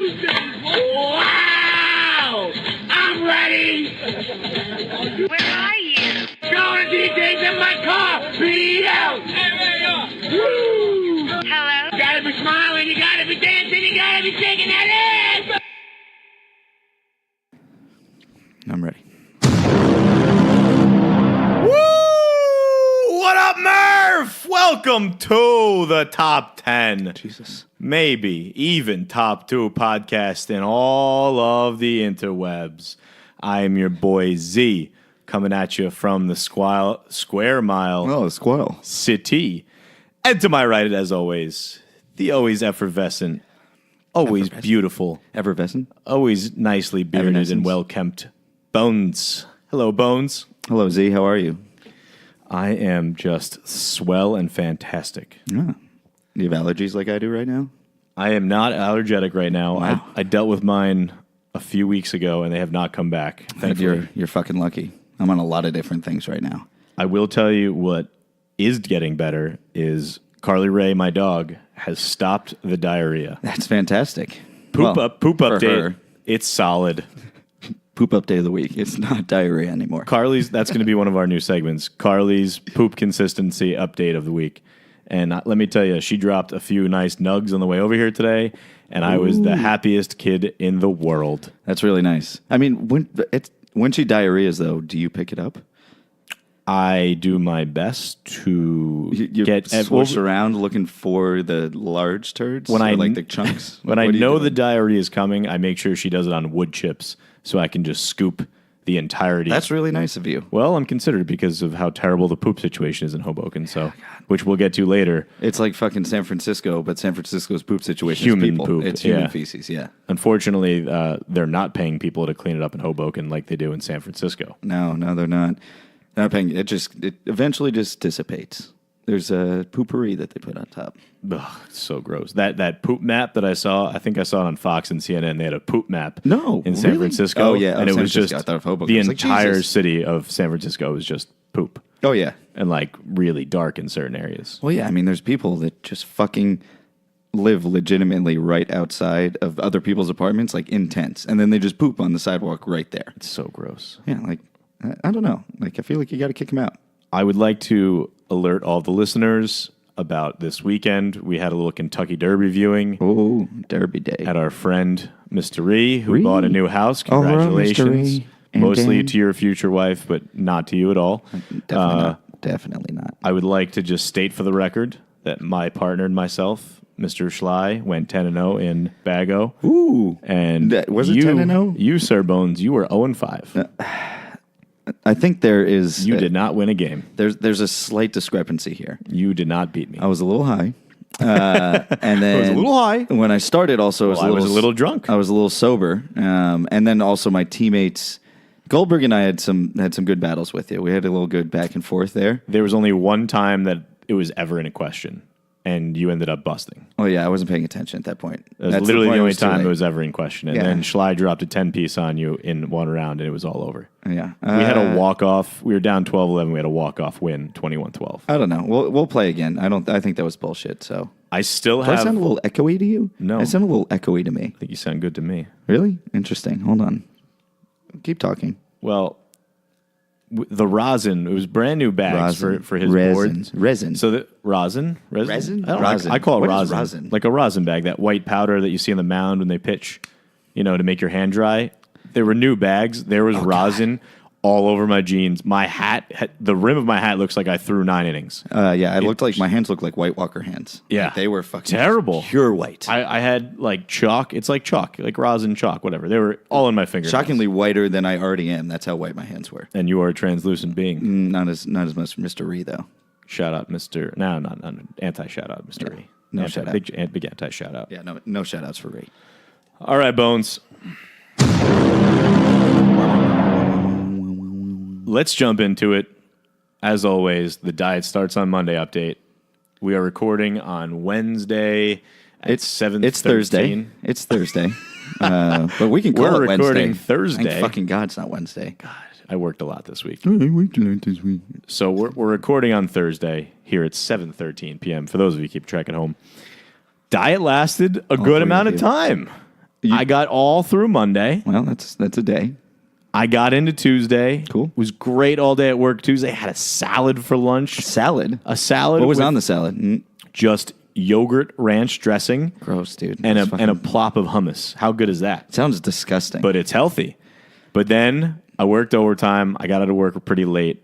Wow! I'm ready! Where are you? Going to DJ's in my car! Beat out! Woo! Hello? You gotta be smiling, you gotta be dancing, you gotta be shaking that ass! I'm ready. Woo! What up, Murph? Welcome to the top 10. Jesus. Maybe even top 2 podcast in all of the interwebs. I am your boy Z, coming at you from the Square Mile Oh, the squirrel. City. And to my right, as always, the always effervescent, always beautiful, Effervescent. always nicely bearded Evanescence. and well-kempt Bones. Hello, Bones. Hello, Z. How are you? I am just swell and fantastic. Yeah. Do you have allergies like I do right now? I am not allergic right now. Wow. I dealt with mine a few weeks ago, and they have not come back. Thankfully. You're fucking lucky. I'm on a lot of different things right now. I will tell you what is getting better is Carly Rae, my dog, has stopped the diarrhea. That's fantastic. Poop Well, for update. her, It's solid. poop update of the week. It's not diarrhea anymore. Carly's, that's going to be one of our new segments. Carly's poop consistency update of the week. And let me tell you, she dropped a few nice nugs on the way over here today, and I was the happiest kid in the world. That's really nice. I mean, when she diarrheas, though, do you pick it up? I do my best to You get swoosh around looking for the large turds, When or I like the chunks. When What I do you know do? the diarrhea is coming, I make sure she does it on wood chips so I can just scoop the entirety. That's really nice of you. Well, I'm considered because of how terrible the poop situation is in Hoboken, which we'll get to later. It's like fucking San Francisco, but San Francisco's poop situation Human is people. poop, It's human yeah. feces, yeah. Unfortunately, they're not paying people to clean it up in Hoboken like they do in San Francisco. No, they're not. They're not paying. It eventually just dissipates. There's a poopery that they put on top. Ugh, it's so gross. That poop map that I saw, I think I saw it on Fox and CNN. They had a poop map No, in San really? Francisco. Oh, yeah, and it San was Francisco. just I thought of Hoboken. the I was like, entire Jesus. city of San Francisco was just poop Oh, yeah. and like really dark in certain areas. Well, yeah, I mean, there's people that just fucking live legitimately right outside of other people's apartments, like in tents, and then they just poop on the sidewalk right there. It's so gross. Yeah, like, I don't know. Like, I feel like you got to kick them out. I would like to alert all the listeners about this weekend. We had a little Kentucky Derby viewing Oh, Derby Day. at our friend Mr. Ree, who Ree. bought a new house. Oh, hello, Mr. Congratulations. Ree. And Mostly Dan. to your future wife, but not to you at all. Definitely not. Definitely not. I would like to just state for the record that my partner and myself, Mr. Schley, went 10-0 in Bago. Ooh. And Was it you, 10-0? You, Sir Bones, you were 0-5. I think there is... You did not win a game. There's a slight discrepancy here. You did not beat me. I was a little high. And then... I was a little high. When I started, also, I was a little drunk. I was a little sober. And then also my teammates... Goldberg and I had some good battles with you. We had a little good back and forth there. There was only one time that it was ever in a question, and you ended up busting. Oh, yeah, I wasn't paying attention at that point. It was That's literally point the only was too time late. it was ever in question. And Yeah. then Schley dropped a 10-piece on you in one round, and it was all over. Yeah. We had a walk-off. We were down 12-11. We had a walk-off win, 21-12. I don't know. We'll play again. I think that was bullshit, so... I still Do I have... sound a little echoey to you? No. I sound a little echoey to me. I think you sound good to me. Really? Interesting. Hold on. Keep talking. Well, the rosin, it was brand new bags for his board. Resin. So the rosin? Resin? I don't Rosin. know. I call it What is rosin. rosin? Like a rosin bag, that white powder that you see on the mound when they pitch, to make your hand dry. There were new bags. There was rosin all over my jeans. My hat, the rim of my hat looks like I threw 9 innings. Yeah, my hands looked like White Walker hands. Yeah. Like, they were fucking Terrible. pure white. I had like chalk. It's like chalk, like rosin chalk, whatever. They were all in my fingers. Shockingly whiter than I already am. That's how white my hands were. And you are a translucent being. Not as much for Mr. Ree, though. Shout out, Mr. No, not anti-shout out, Mr. Ree. No shout out. Big anti-shout out. Yeah, no shout outs for Ree. All right, Bones. Let's jump into it. As always, the Diet Starts on Monday update. We are recording on Wednesday at 7:13. It's Thursday. It's Thursday. But we can call We're it Wednesday. recording Thursday. Thank fucking God it's not Wednesday. God, I worked a lot this week. I worked a lot this week. So we're recording on Thursday here at 7:13 p.m. For those of you who keep track at home. Diet lasted a good three amount of of you. time. I got all through Monday. Well, that's a day. I got into Tuesday. Cool. It was great all day at work Tuesday. Had a salad for lunch. Salad. A salad. What was with on the salad? Just yogurt ranch dressing. Gross, dude. And That's a plop of hummus. How good is that? Sounds disgusting. But it's healthy. But then I worked overtime. I got out of work pretty late,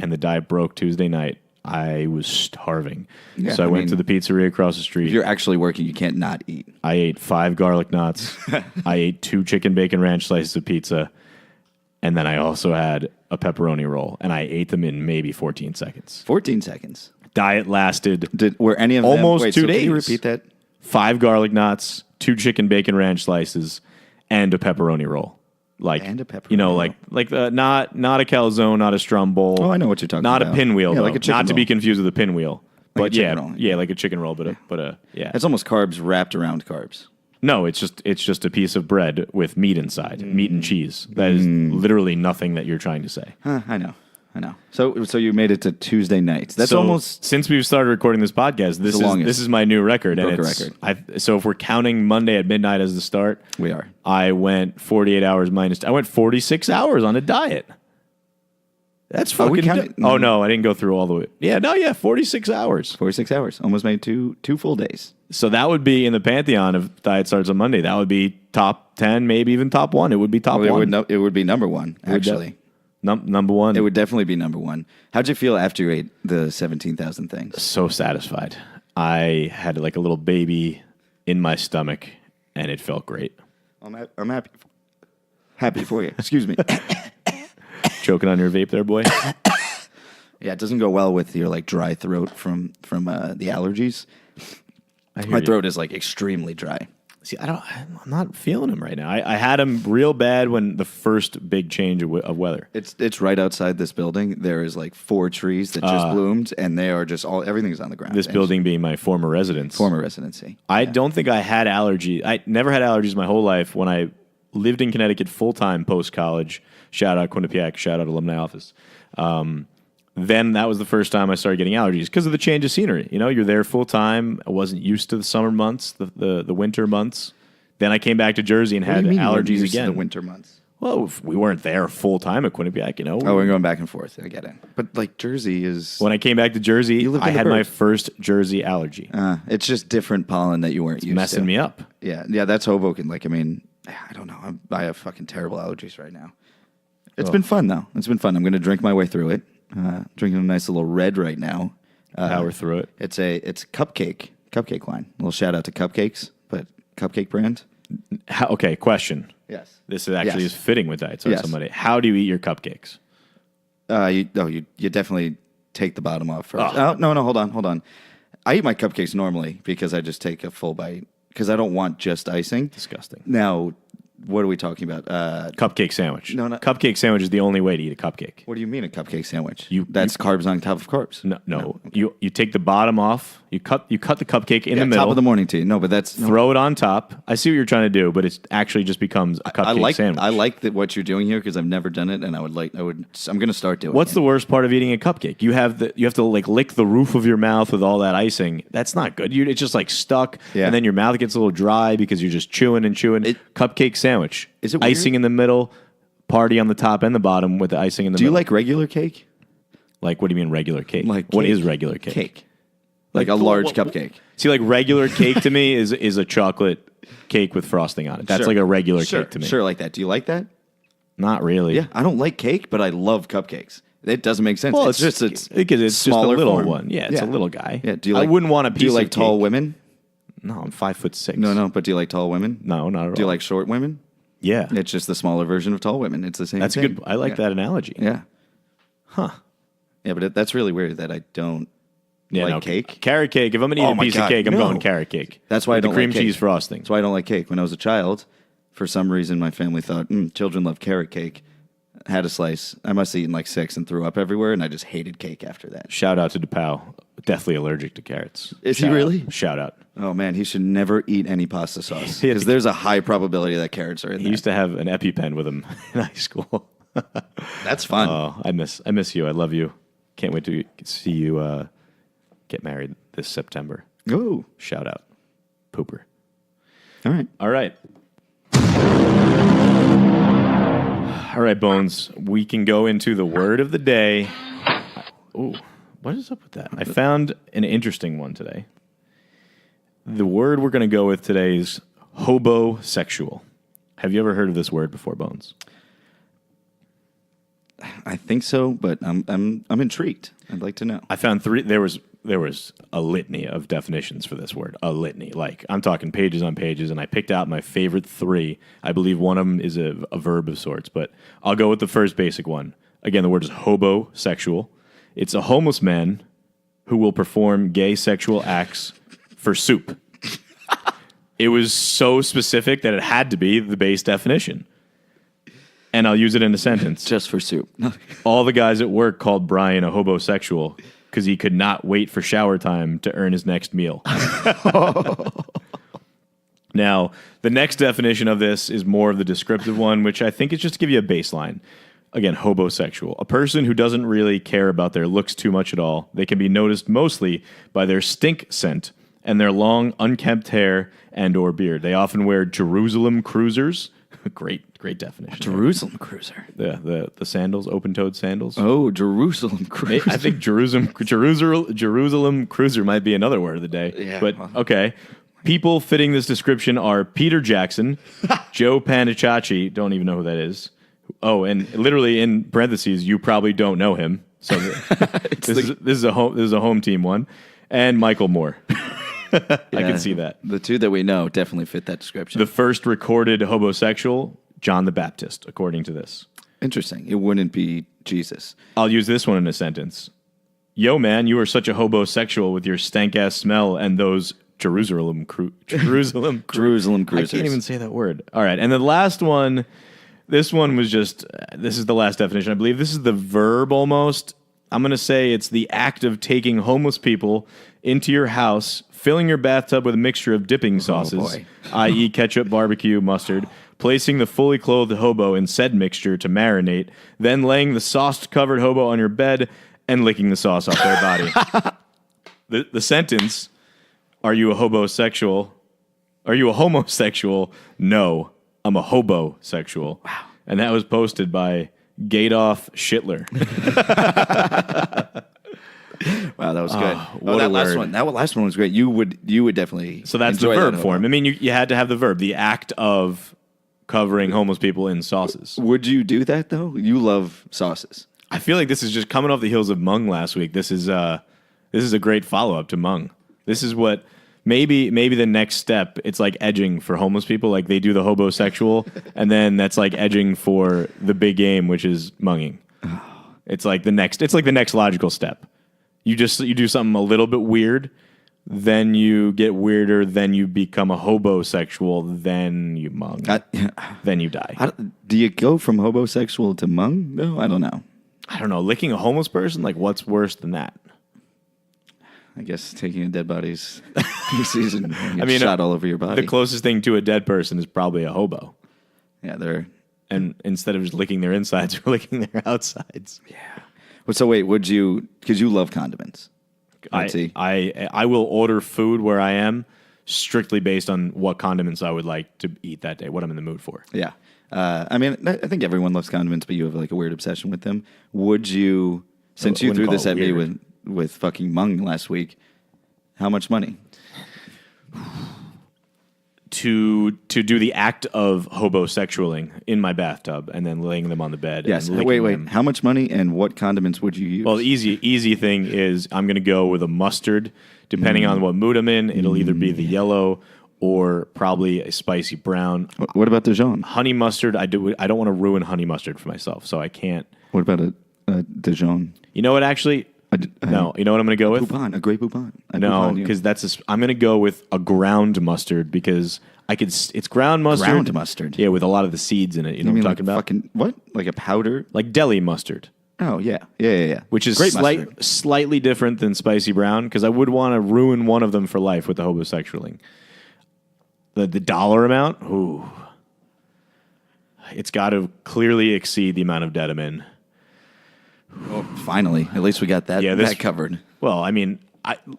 and the diet broke Tuesday night. I was starving. Yeah, So I went to the pizzeria across the street. if you're actually working, you can't not eat. I ate 5 garlic knots. I ate 2 chicken bacon ranch slices of pizza. And then I also had a pepperoni roll. And I ate them in maybe 14 seconds. 14 seconds. Diet lasted Were any of them almost wait, 2 so days. Can you repeat that? 5 garlic knots, 2 chicken bacon ranch slices, and a pepperoni roll. Like, And a pepperoni you know, roll. not a calzone, not a Strumbowl. Oh, I know what you're talking not about. Not a pinwheel, Yeah, though. like a chicken Not to be roll. confused with a pinwheel. Like a But chicken roll. yeah, like a chicken roll, but yeah. It's almost carbs wrapped around carbs. No, it's just a piece of bread with meat inside, meat and cheese. That is literally nothing that you're trying to say. I know. So you made it to Tuesday night. That's So, almost since we've started recording this podcast. the longest. This is my new record, and Broke a it's record. so if we're counting Monday at midnight as the start, we are. I went 48 hours minus. I went 46 hours on a diet. That's Are we fucking. counting- Oh no, I didn't go through all the way. Yeah, 46 hours. 46 hours. Almost made two full days. So that would be in the pantheon of diet starts on Monday. That would be top 10, maybe even top 1. It would be top Well, 1. it would be number one, actually. Number 1. It would definitely be number one. How'd you feel after you ate the 17,000 things? So satisfied. I had like a little baby in my stomach, and it felt great. I'm happy. Happy for you. Excuse me. Choking on your vape there, boy. Yeah, it doesn't go well with your like dry throat from the allergies. I hear My you. throat is like extremely dry. See, I'm not feeling him right now. I had him real bad when the first big change of weather. It's right outside this building. There is like 4 trees that just bloomed, and they are just everything's on the ground. This And building being my former residence. former residency. I don't think I had allergies. I never had allergies my whole life. When I lived in Connecticut full time post college, shout out Quinnipiac, shout out alumni office. Then that was the first time I started getting allergies because of the change of scenery. You know, you're there full time. I wasn't used to the summer months, the winter months. Then I came back to Jersey and What do had you mean you weren't allergies used to again. the winter months. Well, if we weren't there full time at Quinnipiac, you know. Oh, we're going back and forth. I get it. But like Jersey is, When I came back to Jersey, lived I in the had my burbs. first Jersey allergy. it's just different pollen that you weren't used to. Messing me up. Yeah, that's Hoboken. Like, I mean, I don't know. I have fucking terrible allergies right now. It's been fun though. It's been fun. I'm going to drink my way through it. Drinking a nice little red right now. Power through it. It's cupcake line. A little shout out to Cupcakes, but Cupcake brand. Okay, question. Yes. This is actually Yes. is fitting with Diet Soda Yes. Monday. How do you eat your cupcakes? You definitely take the bottom off first. Oh, no, hold on. I eat my cupcakes normally because I just take a full bite because I don't want just icing. Disgusting. Now, what are we talking about? Cupcake sandwich. No. Cupcake sandwich is the only way to eat a cupcake. What do you mean a cupcake sandwich? You- That's carbs on top of carbs. No. You take the bottom off. You cut the cupcake in the middle. Top of the morning tea. No, but that's Throw it on top. I see what you're trying to do, but it actually just becomes a cupcake sandwich. I like that what you're doing here because I've never done it, and I'm going to start doing. What's it. the worst part of eating a cupcake? You have to like lick the roof of your mouth with all that icing. That's not good. It's just like stuck, Yeah. and then your mouth gets a little dry because you're just chewing and chewing. Cupcake sandwich. Is it weird? icing in the middle, party on the top and the bottom with the icing in the Do you middle? like regular cake? Like, what do you mean regular cake? Like What cake. is regular cake? Cake, like a large cupcake. See, like regular cake to me is a chocolate cake with frosting on it. That's Sure. like a regular Sure, cake to me. Sure, like that. Do you like that? Not really. Yeah, I don't like cake, but I love cupcakes. It doesn't make sense. Well, it's just because it's smaller just a little form. one. Yeah, it's a little guy. Yeah. Do you like? I wouldn't want a piece. Do you like of tall cake. women? No, I'm 5'6". No. But do you like tall women? No, not at all. Do you like short women? Yeah, It's just the smaller version of tall women. It's the same. that's a thing. good. I like that analogy. Yeah. Huh. Yeah, but that's really weird that I don't Yeah, like no, cake. Carrot cake. If I'm gonna eat Oh a my piece God, of cake, I'm no. going carrot cake. That's why I With don't the cream like cake. cheese frosting. That's why I don't like cake. When I was a child, for some reason, my family thought children love carrot cake. Had a slice. I must have eaten like 6 and threw up everywhere, and I just hated cake after that. Shout out to DePau. Deathly allergic to carrots. Is he Shout out. really? Shout out. Oh man, he should never eat any pasta sauce Yeah. because there's a high probability that carrots are in He there. used to have an EpiPen with him in high school. That's fun. Oh, I miss you. I love you. Can't wait to see you get married this September. Ooh, Shout out. Pooper. all right. All right. All right, Bones. We can go into the word of the day. Ooh, what is up with that? I found an interesting one today. The word we're going to go with today is hobosexual. Have you ever heard of this word before, Bones? I think so, but I'm intrigued. I'd like to know. I found three. There was a litany of definitions for this word. A litany, like I'm talking pages on pages, and I picked out my favorite three. I believe one of them is a verb of sorts, but I'll go with the first basic one. Again, the word is hobosexual. It's a homeless man who will perform gay sexual acts for soup. It was so specific that it had to be the base definition. And I'll use it in a sentence. Just for soup. All the guys at work called Brian a hobosexual because he could not wait for shower time to earn his next meal. Now, the next definition of this is more of the descriptive one, which I think is just to give you a baseline. Again, hobosexual. A person who doesn't really care about their looks too much at all. They can be noticed mostly by their stink scent and their long, unkempt hair and or beard. They often wear Jerusalem cruisers. Great definition. Jerusalem cruiser. The sandals, open-toed sandals. Oh, Jerusalem cruiser. I think Jerusalem cruiser might be another word of the day. Yeah, but okay. People fitting this description are Peter Jackson, Joe Panichachi, don't even know who that is. Oh, and literally in parentheses, you probably don't know him. So this is a home team one, and Michael Moore. I can see that. The two that we know definitely fit that description. The first recorded hobosexual, John the Baptist, according to this. Interesting. It wouldn't be Jesus. I'll use this one in a sentence. Yo, man, you are such a hobosexual with your stank-ass smell and those Jerusalem cruisers. I can't even say that word. All right, and the last one, this is the last definition, I believe. This is the verb almost. I'm going to say it's the act of taking homeless people into your house, filling your bathtub with a mixture of dipping sauces, i.e. ketchup, barbecue, mustard, placing the fully clothed hobo in said mixture to marinate, then laying the sauce-covered hobo on your bed and licking the sauce off their body. The sentence, are you a hobosexual? Are you a homosexual? No, I'm a hobosexual. Wow. And that was posted by Gadoff Schittler. Wow, that was good. What a last word. one. That last one was great. You would definitely. So that's the enjoy verb that form. hobo. I mean, you had to have the verb, the act of covering homeless people in sauces. Would you do that though? You love sauces. I feel like this is just coming off the heels of Mung last week. This is a great follow up to Mung. This is what maybe the next step. It's like edging for homeless people. Like they do the hobosexual, and then that's like edging for the big game, which is munging. It's like the next logical step. You do something a little bit weird, then you get weirder, then you become a hobosexual, then you mung, then you die. Do you go from hobosexual to mung? No, I don't know. I don't know. Licking a homeless person, like what's worse than that? I guess taking a dead body's season. I mean, shot all over your body. The closest thing to a dead person is probably a hobo. Yeah, they're. And instead of just licking their insides, you're licking their outsides. Yeah. Well, so wait, would you? Because you love condiments. I will order food where I am strictly based on what condiments I would like to eat that day, what I'm in the mood for. Yeah. I mean, I think everyone loves condiments, but you have like a weird obsession with them. Would you, since you threw this at me with fucking mung last week, how much money? To do the act of hobosexualing in my bathtub and then laying them on the bed. Yes. And Wait. them. How much money and what condiments would you use? Well, the easy thing is I'm going to go with a mustard. Depending on what mood I'm in, it'll either be the yellow or probably a spicy brown. What about Dijon? Honey mustard. I don't want to ruin honey mustard for myself, so I can't. What about a Dijon? You know what? Actually, no. You know what I'm going to go with? Poupon, a Grey Poupon. No, because I'm going to go with a ground mustard because it's ground mustard. Ground mustard. Yeah, with a lot of the seeds in it. You know what I'm talking about? Fucking, what? Like a powder? Like deli mustard. Oh, yeah. Which is Great mustard. slightly different than spicy brown because I would want to ruin one of them for life with the hobosexualing. The dollar amount, ooh. It's got to clearly exceed the amount of dead I'm in. Well, finally. At least we got that covered. Well, I mean,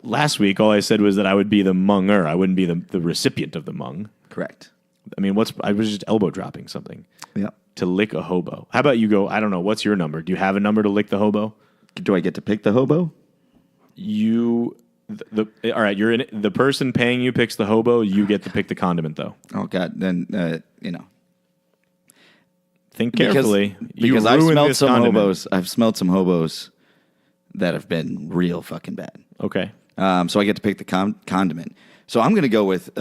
last week all I said was that I would be the munger. I wouldn't be the recipient of the mung. Correct. I mean, I was just elbow dropping something Yeah. to lick a hobo. How about you go? I don't know. What's your number? Do you have a number to lick the hobo? Do I get to pick the hobo? All right. You're in the person paying you picks the hobo. You get to pick the condiment though. Oh God, then Think carefully. Because You I've ruined smelled this some condiment. hobos. I've smelled some hobos that have been real fucking bad. Okay. So I get to pick the condiment. So I'm going to go with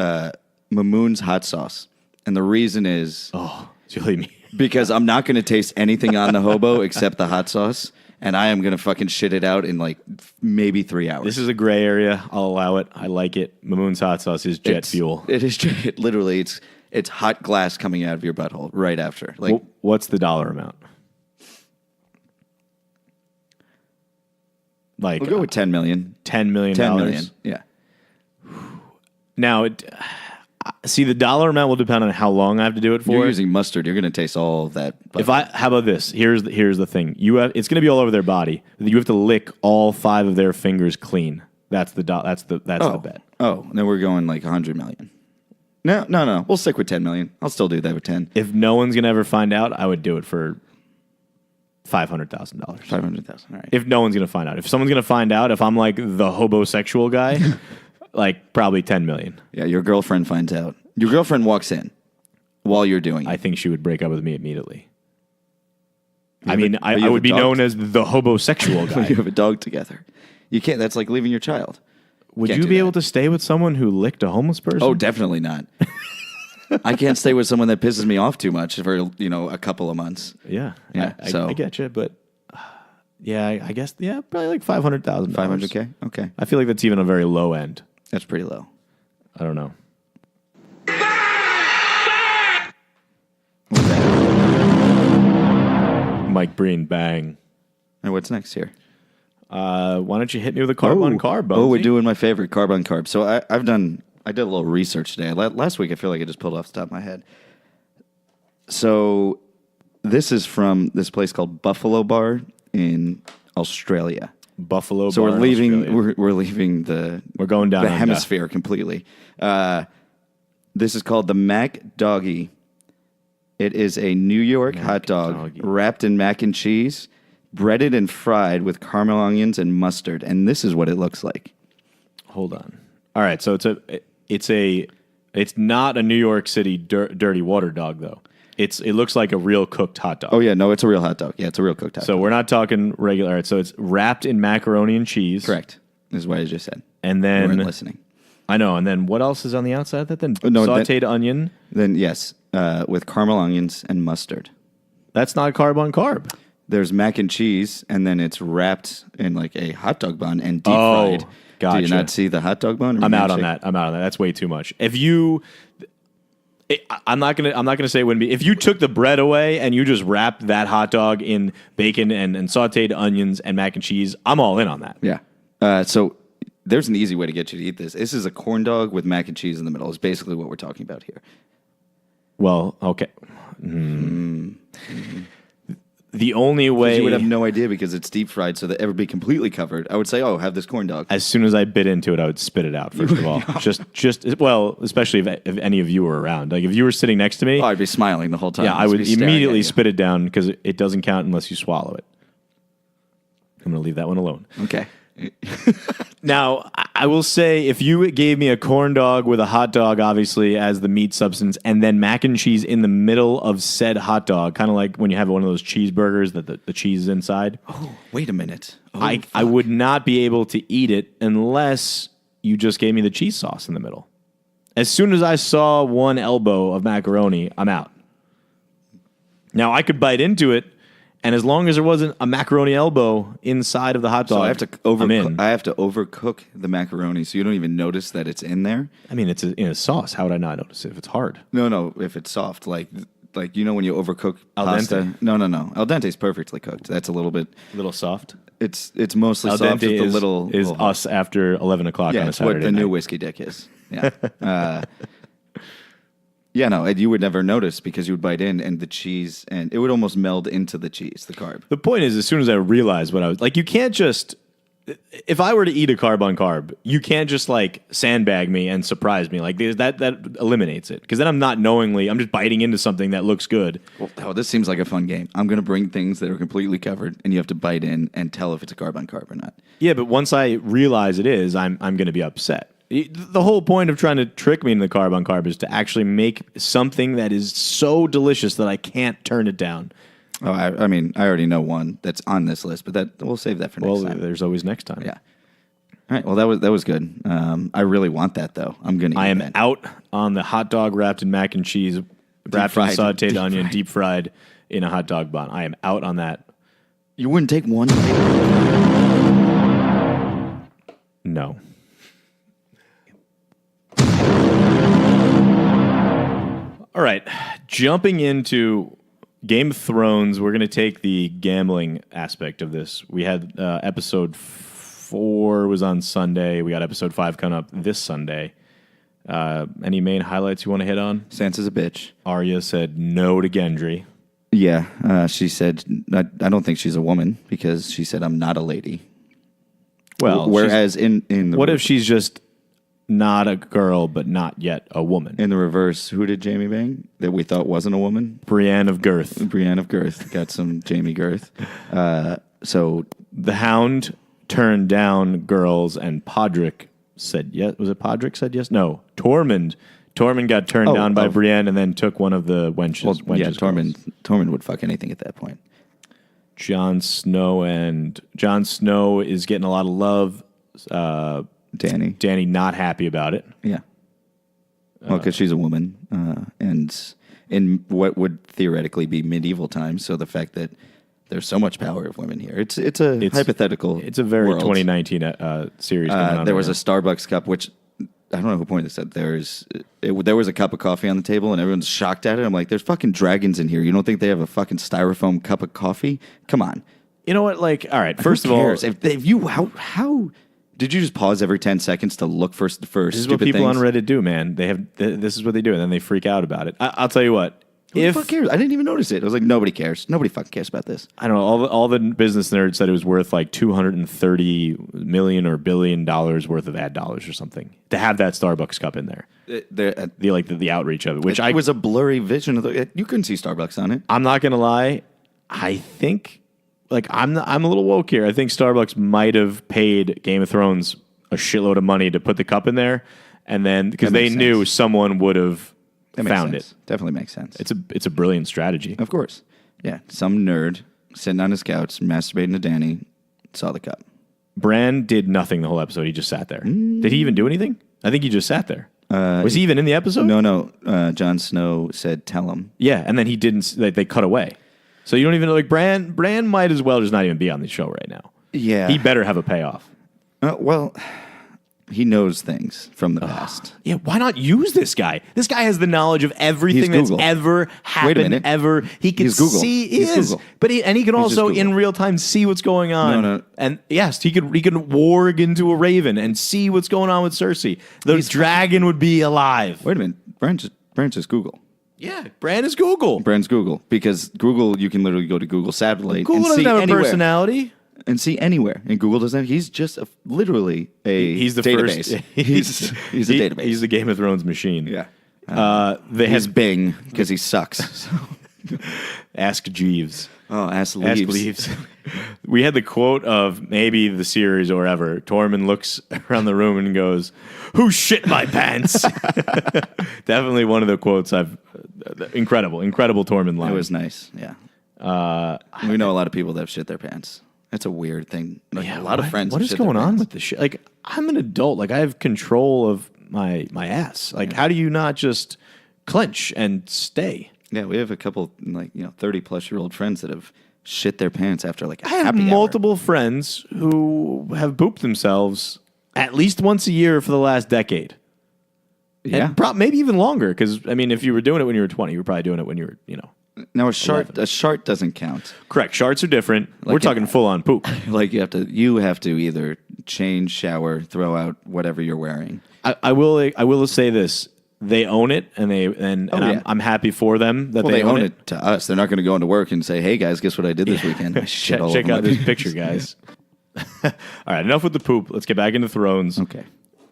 Mamoon's hot sauce, and the reason is Silly me. because I'm not going to taste anything on the hobo except the hot sauce, and I am going to fucking shit it out in like maybe 3 hours. This is a gray area. I'll allow it. I like it. Mamoon's hot sauce is jet fuel. It is literally it's hot glass coming out of your butthole right after. Like, What's the dollar amount? Like we'll go with 10 million. $10 million. 10 million. Yeah. Now, see, the dollar amount will depend on how long I have to do it for. You're using mustard. You're going to taste all of that. How about this? Here's the thing. It's going to be all over their body. You have to lick all 5 of their fingers clean. That's the bet. Oh, then we're going like 100 million. No. We'll stick with 10 million. I'll still do that with 10. If no one's going to ever find out, I would do it for $500,000. 500,000. All right. If no one's going to find out. If someone's going to find out, if I'm like the hobosexual guy, like probably 10 million. Yeah, your girlfriend finds out. Your girlfriend walks in while you're doing it. I think she would break up with me immediately. I have mean, a- I you have would a be dog? known as the hobosexual you guy. have a dog together. You can't. That's like leaving your child. Would Can't you do be that. able to stay with someone who licked a homeless person? Oh, definitely not. I can't stay with someone that pisses me off too much for a couple of months. yeah. Yeah, I get you, but yeah, I guess probably like $500,000. 500K. Okay, I feel like that's even a very low end. that's pretty low. I don't know. What's that? Mike Breen, bang. And what's next here? Why don't you hit me with a carb on carb? Oh, we're Bugsy? doing my favorite carb on carb. So I did a little research today. Last week I feel like I just pulled it off the top of my head. So this is from this place called Buffalo Bar in Australia. Buffalo. So Bar we're in leaving. Australia. We're leaving the. We're going down the under. hemisphere completely. This is called the Mac Doggy. It is a New York hot dog Doggy. wrapped in mac and cheese, breaded and fried with caramel onions and mustard. And this is what it looks like. Hold on. All right, so it's not a New York City dirty water dog though. It looks like a real cooked hot dog. Oh yeah, no, it's a real hot dog. Yeah, it's a real cooked hot So dog. we're not talking regular. All right, so it's wrapped in macaroni and cheese. Correct. This is what I just said. And You then weren't listening. I know. And then what else is on the outside of that? Then no, sautéed onion. Then yes, with caramel onions and mustard. That's not carb on carb. There's mac and cheese, and then it's wrapped in like a hot dog bun and deep Oh, fried. Do gotcha. you not see the hot dog bun? Or I'm you out on check- that. That's way too much. I'm not gonna say it wouldn't be. If you took the bread away and you just wrapped that hot dog in bacon and sautéed onions and mac and cheese, I'm all in on that. Yeah. So there's an easy way to get you to eat this. This is a corn dog with mac and cheese in the middle. Is basically what we're talking about here. Well, okay. The only way You would have no idea because it's deep fried, so that it would be completely covered. I would say, "Oh, have this corn dog." as soon as I bit into it, I would spit it out. First of all, especially if any of you were around. Like if you were sitting next to me, Oh, I'd be smiling the whole time. yeah, I Just would be staring at immediately you. spit it down because it doesn't count unless you swallow it. I'm going to leave that one alone. Okay. Now, I will say, if you gave me a corn dog with a hot dog, obviously, as the meat substance, and then mac and cheese in the middle of said hot dog, kind of like when you have one of those cheeseburgers that the cheese is inside, Oh, wait a minute. Oh, I would not be able to eat it unless you just gave me the cheese sauce in the middle. As soon as I saw one elbow of macaroni, I'm out. Now, I could bite into it, and as long as there wasn't a macaroni elbow inside of the hot dog, So I have to I'm in. I have to overcook the macaroni, so you don't even notice that it's in there. I mean, it's in a sauce. How would I not notice it if it's hard? No, if it's soft, like when you overcook Al pasta. dente? No. Al dente's perfectly cooked. That's a little bit. A little soft. It's mostly Al soft. dente With a is, little is little- us after 11 o'clock Yeah, on a it's what Saturday the night. new whiskey dick is. Yeah. Yeah, no, and you would never notice because you would bite in and the cheese, and it would almost meld into the cheese, the carb. The point is, as soon as I realized what I was like, you can't just if I were to eat a carb on carb, you can't just like sandbag me and surprise me. Like that eliminates it. Because then I'm not knowingly, I'm just biting into something that looks good. Oh, this seems like a fun game. I'm going to bring things that are completely covered, and you have to bite in and tell if it's a carb on carb or not. Yeah, but once I realize it is, I'm going to be upset. The whole point of trying to trick me into the carb on carb is to actually make something that is so delicious that I can't turn it down. Oh, I mean, I already know one that's on this list, but we'll save that for next time. Well, there's always next time. Yeah. All right. Well, that was good. I really want that though. I'm gonna. I am that. out on the hot dog wrapped in mac and cheese, wrapped in sautéed onion, deep fried in a hot dog bun. I am out on that. You wouldn't take one? No. All right. Jumping into Game of Thrones, we're going to take the gambling aspect of this. We had episode 4 was on Sunday. We got episode 5 coming up this Sunday. Any main highlights you want to hit on? Sansa's a bitch. Arya said no to Gendry. Yeah, she said, I don't think she's a woman because she said, I'm not a lady. Well, whereas in the... What if she's just not a girl, but not yet a woman? In the reverse, who did Jamie bang that we thought wasn't a woman? Brienne of Girth. Brienne of Girth. Got some Jamie Girth. So the Hound turned down girls, and Podrick said yes. Was it Podrick said yes? No. Tormund got turned down by Brienne and then took one of the wenches. Well, yeah, Tormund would fuck anything at that point. Jon Snow is getting a lot of love. Dany not happy about it. Yeah. Well, because she's a woman, and in what would theoretically be medieval times, so the fact that there's so much power of women here, it's hypothetical. It's a very world. 2019 series. Going on there was a Starbucks cup, which I don't know who pointed this out. There was a cup of coffee on the table, and everyone's shocked at it. I'm like, there's fucking dragons in here. You don't think they have a fucking styrofoam cup of coffee? Come on. You know what? Like, all right. First of all, if you how did you just pause every 10 seconds to look for this is what stupid people things? on Reddit do, man. This is what they do, and then they freak out about it. I'll tell you what. Who the fuck cares? I didn't even notice it. I was like, nobody cares. Nobody fucking cares about this. I don't know. All the business nerds said it was worth like $230 million or $1 billion worth of ad dollars or something to have that Starbucks cup in there. The outreach of it, which was a blurry vision of you couldn't see Starbucks on it. I'm not gonna lie. I think I'm a little woke here. I think Starbucks might have paid Game of Thrones a shitload of money to put the cup in there, and then because they knew someone would have found it. Definitely makes sense. It's a brilliant strategy. Of course. Yeah. Some nerd sitting on his couch, masturbating to Dany, saw the cup. Bran did nothing the whole episode. He just sat there. Did he even do anything? I think he just sat there. Was he even in the episode? No. Jon Snow said, tell him. Yeah, and then he didn't. They cut away. So you don't even know. Like Bran might as well just not even be on the show right now. Yeah. He better have a payoff. Well, he knows things from the past. Yeah, why not use this guy? This guy has the knowledge of everything that's ever happened. Wait a minute. Ever. He can see. Google. But he can also in real time see what's going on. No. And yes, he could warg into a raven and see what's going on with Cersei. The dragon would be alive. Wait a minute. Bran just Google. Yeah, Bran is Google. Bran's Google. Because Google, you can literally go to Google Satellite Google and doesn't see have anywhere. A personality. And see anywhere. And Google doesn't. He's just literally he's the database. First. He's a database. He's the Game of Thrones machine. Yeah. He's Bing because he sucks. Ask Jeeves. Oh, ask Leaves. Ask Leaves. We had the quote of maybe the series or whatever. Tormund looks around the room and goes, "Who shit my pants?" Definitely one of the quotes incredible Tormund line. It was nice. Yeah. We know a lot of people that have shit their pants. That's a weird thing. A lot of friends. What is going on with this shit? Like, I'm an adult. Like, I have control of my ass. Like, how do you not just clench and stay? Yeah, we have a couple 30-plus-year-old friends that have shit their pants after I have multiple friends who have pooped themselves at least once a year for the last decade. Yeah, and maybe even longer. Because if you were doing it when you were 20, you were probably doing it when you were Now a shart doesn't count. Correct. Sharts are different. We're talking full on poop. Like you have to either change, shower, throw out whatever you're wearing. I will say this. They own it, and I'm happy for them that they own it. To us. They're not going to go into work and say, "Hey guys, guess what I did this weekend?" Check out this picture, guys. All right, enough with the poop. Let's get back into Thrones. Okay.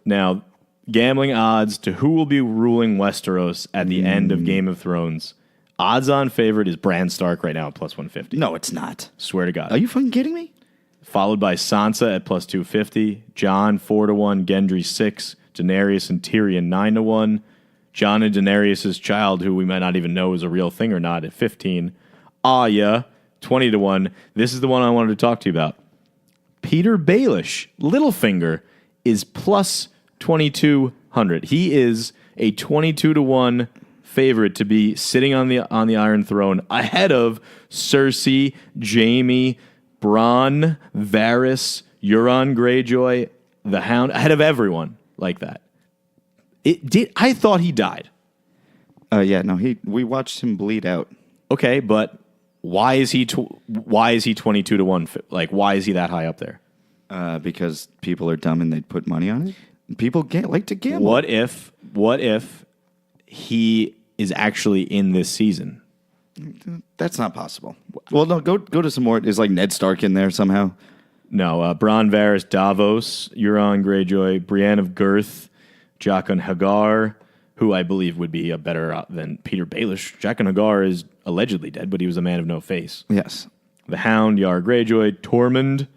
Now, gambling odds to who will be ruling Westeros at the end of Game of Thrones. Odds-on favorite is Bran Stark right now at plus 150. No, it's not. Swear to God. Are you fucking kidding me? Followed by Sansa at plus 250. Jon 4-1. Gendry 6. Daenerys and Tyrion 9-1. Jon and Daenerys' child, who we might not even know is a real thing or not, at 15. Arya 20-1. This is the one I wanted to talk to you about. Peter Baelish, Littlefinger, is plus 2,200. He is a 22-1 favorite to be sitting on the Iron Throne ahead of Cersei, Jaime, Bronn, Varys, Euron Greyjoy, the Hound, ahead of everyone like that. I thought he died. Yeah, no, we watched him bleed out. Okay, but why is he 22-1? Like, why is he that high up there? Because people are dumb and they'd put money on it. People like to gamble. What if he is actually in this season? That's not possible. Well, no, go to some more. Is like Ned Stark in there somehow? No, Bronn, Varys, Davos, Euron Greyjoy, Brienne of Girth, Jaqen Hagar, who I believe would be a better than Peter Baelish. Jaqen Hagar is allegedly dead, but he was a man of no face. Yes. The Hound, Yara Greyjoy, Tormund.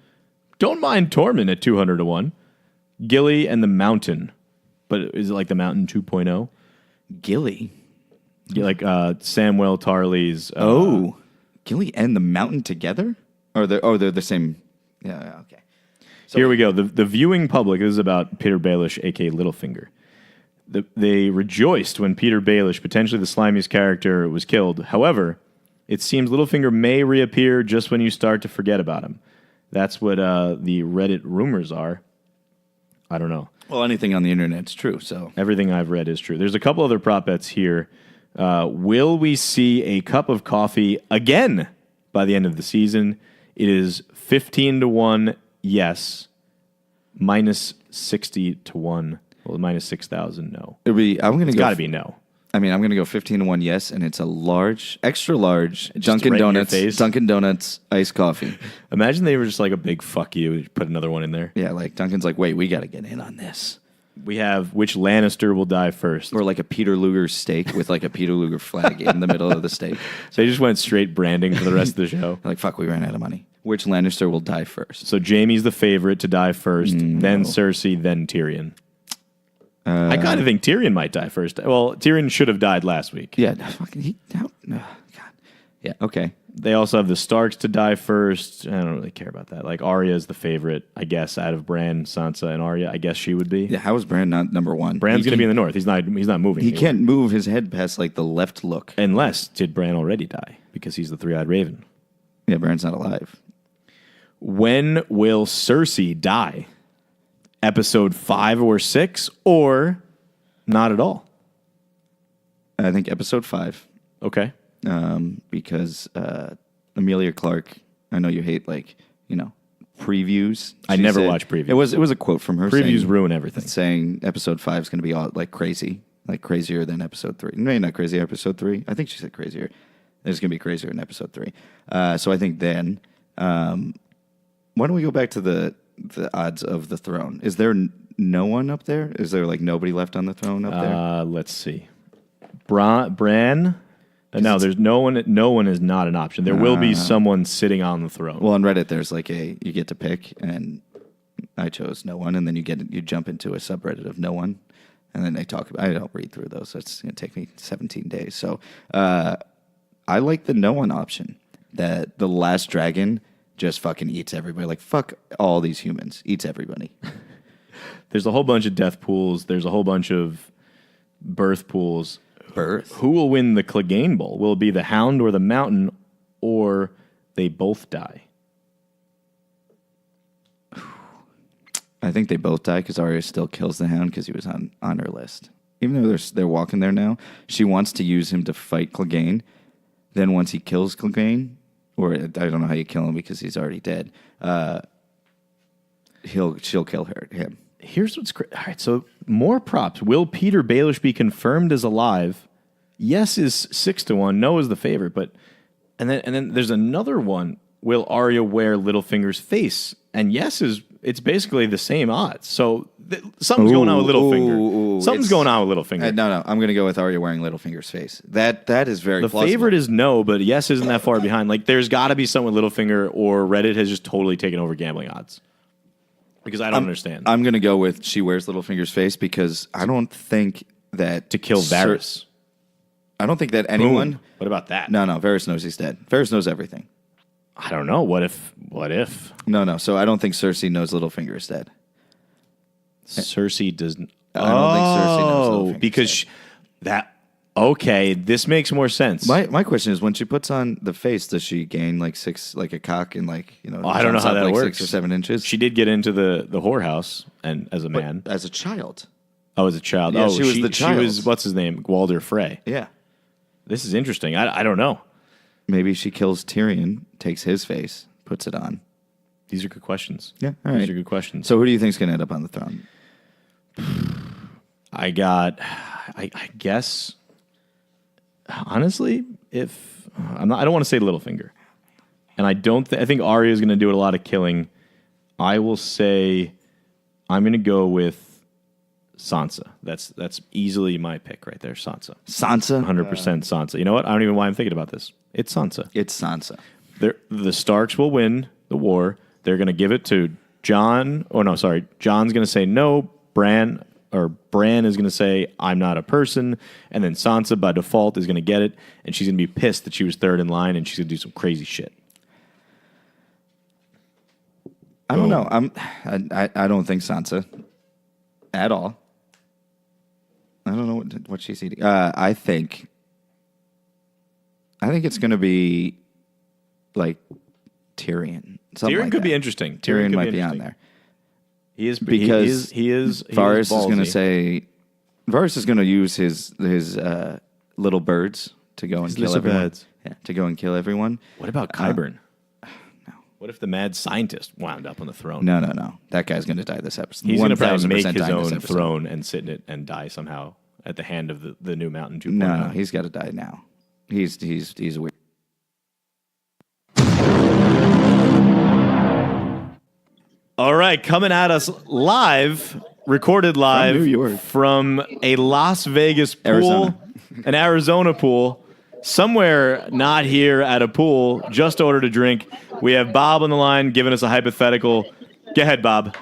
Don't mind Tormund at 200-1. Gilly and the Mountain. But is it like the Mountain 2.0? Gilly? Yeah, like Samwell Tarly's. Gilly and the Mountain together? Or they're the same. Yeah, okay. So here we go. The viewing public, this is about Peter Baelish, a.k.a. Littlefinger. They rejoiced when Peter Baelish, potentially the slimiest character, was killed. However, it seems Littlefinger may reappear just when you start to forget about him. That's what the Reddit rumors are. I don't know. Well, anything on the internet's true, so. Everything I've read is true. There's a couple other prop bets here. Will we see a cup of coffee again by the end of the season? It is 15-1, yes. Minus 60-1. Well, minus 6,000, no. It's got to be no. I mean, I'm going to go 15-1, yes, and it's a large, extra large Just right in your face. Dunkin' Donuts iced coffee. Imagine they were just like a big fuck you, put another one in there. Yeah, like Dunkin's like, wait, we got to get in on this. We have which Lannister will die first. Or like a Peter Luger steak with like a Peter Luger flag in the middle of the steak. So they just went straight branding for the rest of the show. Like, fuck, we ran out of money. Which Lannister will die first? So Jaime's the favorite to die first, then Cersei, then Tyrion. I kind of think Tyrion might die first. Well, Tyrion should have died last week. Yeah, fucking God. Yeah, okay. They also have the Starks to die first. I don't really care about that. Like, Arya is the favorite, I guess, out of Bran, Sansa, and Arya. I guess she would be. Yeah, how is Bran not number one? Bran's going to be in the north. He's not moving. He can't move his head past, like, the left look. Unless, did Bran already die? Because he's the three-eyed raven. Yeah, Bran's not alive. When will Cersei die? Episode 5 or 6, or not at all? I think episode 5. Okay. Because Amelia Clark, I know you hate, like, previews. I never watch previews. It was a quote from her. Previews ruin everything. Saying episode 5 is going to be all like crazy, like crazier than episode 3. Maybe not crazy episode 3. I think she said crazier. It's going to be crazier in episode 3. So I think then, why don't we go back to the odds of the throne? Is there no one up there? Is there like nobody left on the throne up there? Let's see. Bran. No, there's no one. No one is not an option. There will be someone sitting on the throne. Well, on Reddit, there's like you get to pick, and I chose no one, and then you jump into a subreddit of no one, and then they talk about. I don't read through those, so it's going to take me 17 days. So I like the no one option. That the last dragon just fucking eats everybody. Like, fuck all these humans. Eats everybody. There's a whole bunch of death pools. There's a whole bunch of birth pools. Who will win the Clegane Bowl? Will it be the Hound or the Mountain, or they both die? I think they both die because Arya still kills the Hound because he was on her list. Even though they're walking there now, she wants to use him to fight Clegane. Then once he kills Clegane, or I don't know how you kill him because he's already dead, she'll kill him. Here's what's crazy. All right, so more props. Will Peter Baelish be confirmed as alive? Yes is 6-1. No is the favorite, but and then there's another one. will Arya wear Littlefinger's face? And yes it's basically the same odds. So something's going on with Littlefinger. Something's going on with Littlefinger. No, I'm going to go with Arya wearing Littlefinger's face. That is very The plausible. favorite is no, but yes isn't that far behind. Like, there's got to be someone with Littlefinger, or Reddit has just totally taken over gambling odds. Because I don't understand. I'm going to go with she wears Littlefinger's face because I don't think that... To kill Varys. I don't think that anyone... Boom. What about that? No, Varys knows he's dead. Varys knows everything. I don't know. What if? No. So I don't think Cersei knows Littlefinger is dead. Cersei doesn't... I don't think Cersei knows Littlefinger's because dead. Okay, this makes more sense. My question is, when she puts on the face, does she gain like a cock and I don't know how that works. 6 or 7 inches? She did get into the whorehouse and as a man. As a child. Oh, as a child. Yeah, Oh, she was the child. She was, what's his name? Walder Frey. Yeah. This is interesting. I don't know. Maybe she kills Tyrion, takes his face, puts it on. These are good questions. Yeah, all right. These are good questions. So who do you think is going to end up on the throne? I guess, honestly, if I don't want to say Littlefinger, and I think Arya is going to do a lot of killing. I will say I'm going to go with Sansa. That's easily my pick right there. Sansa. 100% Sansa. You know what? I don't even know why I'm thinking about this. It's Sansa. It's Sansa. The Starks will win the war. They're going to give it to Jon. Oh no, sorry. Jon's going to say no. Bran is going to say, I'm not a person. And then Sansa, by default, is going to get it. And she's going to be pissed that she was third in line, and she's going to do some crazy shit. I don't know. I don't think Sansa at all. I don't know what she's eating. I think it's going to be like Tyrion. Tyrion could be interesting. Tyrion might be on there. He is because Varys is going to ballsy. say Varys is going to use his little birds to go and kill everyone. birds. Yeah, to go and kill everyone. What about Qyburn? What if the mad scientist wound up on the throne? No. That guy's going to die this episode. He's going to probably make 1000% his die in this own episode. throne and sit in it and die somehow at the hand of the new Mountain 2.0. No, he's got to die now. He's weird. All right, coming at us live, recorded live New York. from a Las Vegas pool, Arizona. an Arizona pool, somewhere not here at a pool, just ordered a drink. We have Bob on the line giving us a hypothetical. Go ahead, Bob.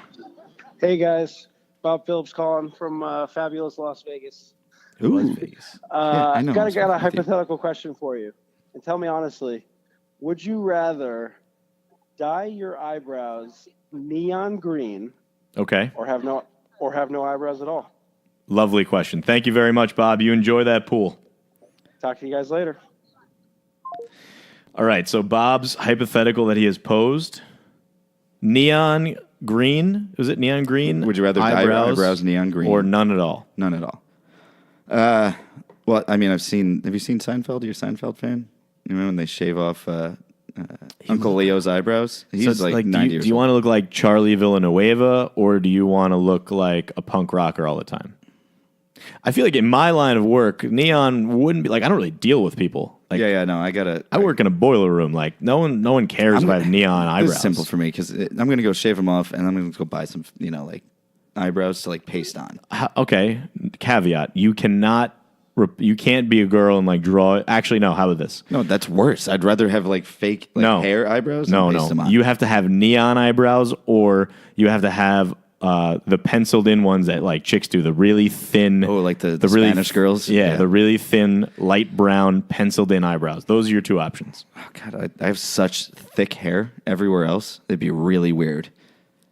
Hey guys, Bob Phillips calling from fabulous Las Vegas. Ooh. I know. Got It's a with you. hypothetical question for you, and tell me honestly, would you rather dye your eyebrows neon green Okay. or have no eyebrows at all? Lovely question. Thank you very much, Bob. You enjoy that pool. Talk to you guys later. All right, so Bob's hypothetical that he has posed, neon green, is it neon green? Would you rather dye your eyebrows neon green? or none at all? None at all. Well, I mean, have you seen Seinfeld? Are you a Seinfeld fan? You remember when they shave off Uncle Leo's eyebrows? He's So it's like 90 do years you old. want to look like Charlie Villanueva, or do you want to look like a punk rocker all the time? I feel like in my line of work, neon wouldn't be like, I don't really deal with people. Like, No, I work in a boiler room. Like no one cares if I have neon eyebrows. This is simple for me because I'm going to go shave them off and I'm going to go buy some, like eyebrows to like paste on. Okay, caveat: you can't be a girl and like draw. Actually, no. How about this? No, that's worse. I'd rather have like fake hair eyebrows. No, than paste them on. You have to have neon eyebrows, or you have to have the penciled in ones that like chicks do. The really thin. Oh, like the really Spanish girls? Yeah, Yeah. the really thin, light brown, penciled in eyebrows. Those are your two options. Oh, God, I have such thick hair everywhere else. It'd be really weird.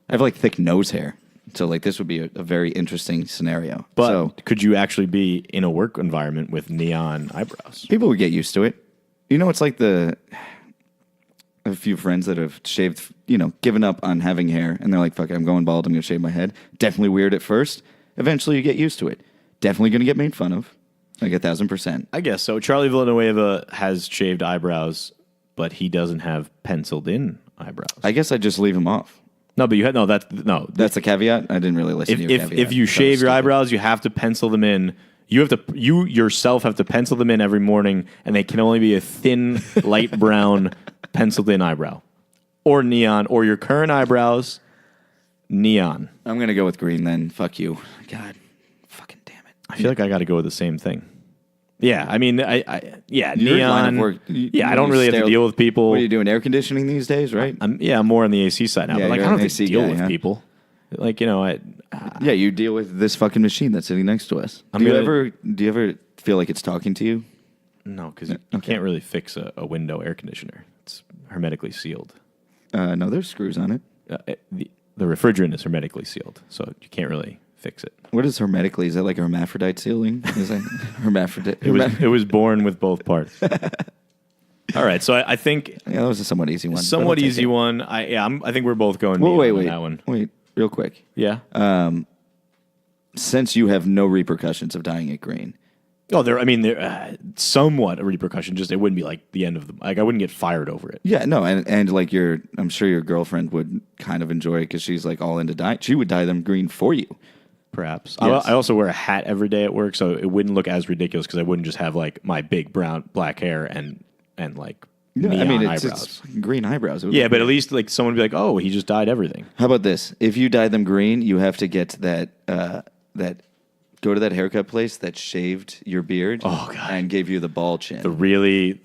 I have like thick nose hair. So like this would be a very interesting scenario. But so, could you actually be in a work environment with neon eyebrows? people would get used to it. It's like a few friends that have shaved, given up on having hair, and they're like, fuck it, I'm going bald, I'm going to shave my head. Definitely weird at first. Eventually you get used to it. Definitely going to get made fun of. Like 1,000%. I guess so. Charlie Villanueva has shaved eyebrows, but he doesn't have penciled in eyebrows. I guess I'd just leave them off. No, but That's a caveat? I didn't really listen to your caveat. If you That shave was your stupid. eyebrows, you have to pencil them in. You yourself have to pencil them in every morning, and they can only be a thin, light brown, penciled in eyebrow. or neon, or your current eyebrows, neon. I'm going to go with green then. Fuck you. God. Fucking damn it. I feel like I got to go with the same thing. Yeah, I mean, Your line neon. of work, I don't really have to deal with people. What are you doing? Air conditioning these days, right? I'm more on the AC side now, Yeah, but like I you're don't an have to AC deal guy, with huh? people. Like, Yeah, you deal with this fucking machine that's sitting next to us. Do you ever feel like it's talking to you? no, because you can't really fix a window air conditioner. It's hermetically sealed. No, there's screws on it. The refrigerant is hermetically sealed, so you can't really fix it. What is hermetically? Is that like a hermaphrodite sealing? Is that hermaphrodite? It was born with both parts. All right, so I think Yeah, that was a somewhat easy one. but I'll somewhat take easy it. one. I think we're both going Well, neon wait, on that one. wait, real quick. Yeah. Since you have no repercussions of dyeing it green, There somewhat a repercussion. Just it wouldn't be like the end of the I wouldn't get fired over it. yeah, no, and like I'm sure your girlfriend would kind of enjoy it because she's like all into dye. She would dye them green for you. Perhaps. Yes. I also wear a hat every day at work, so it wouldn't look as ridiculous because I wouldn't just have like my big black hair and like neon I mean, eyebrows. it's fucking green eyebrows. It would Yeah, look but great. at least like someone would be like, "Oh, he just dyed everything." How about this? If you dye them green, you have to get that go to that haircut place that shaved your beard. Oh, God. And gave you the ball chin. The really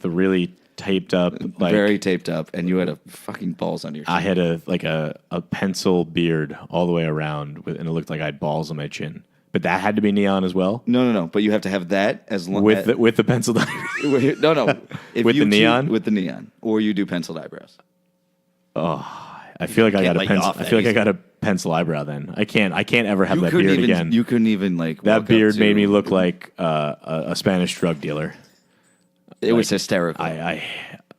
taped up, like very taped up, and you had a fucking balls on your chin. I had a pencil beard all the way around, and it looked like I had balls on my chin. But that had to be neon as well, No. But you have to have that as long with the pencil dye. no. If With you the neon? with the neon, or you do penciled eyebrows. I feel like I Can't got a let you pencil. off I that feel like I easy. got a pencil eyebrow. Then I can't ever have You that couldn't beard even. again. You couldn't even like walk That up beard to- made me look like a Spanish drug dealer. It was hysterical.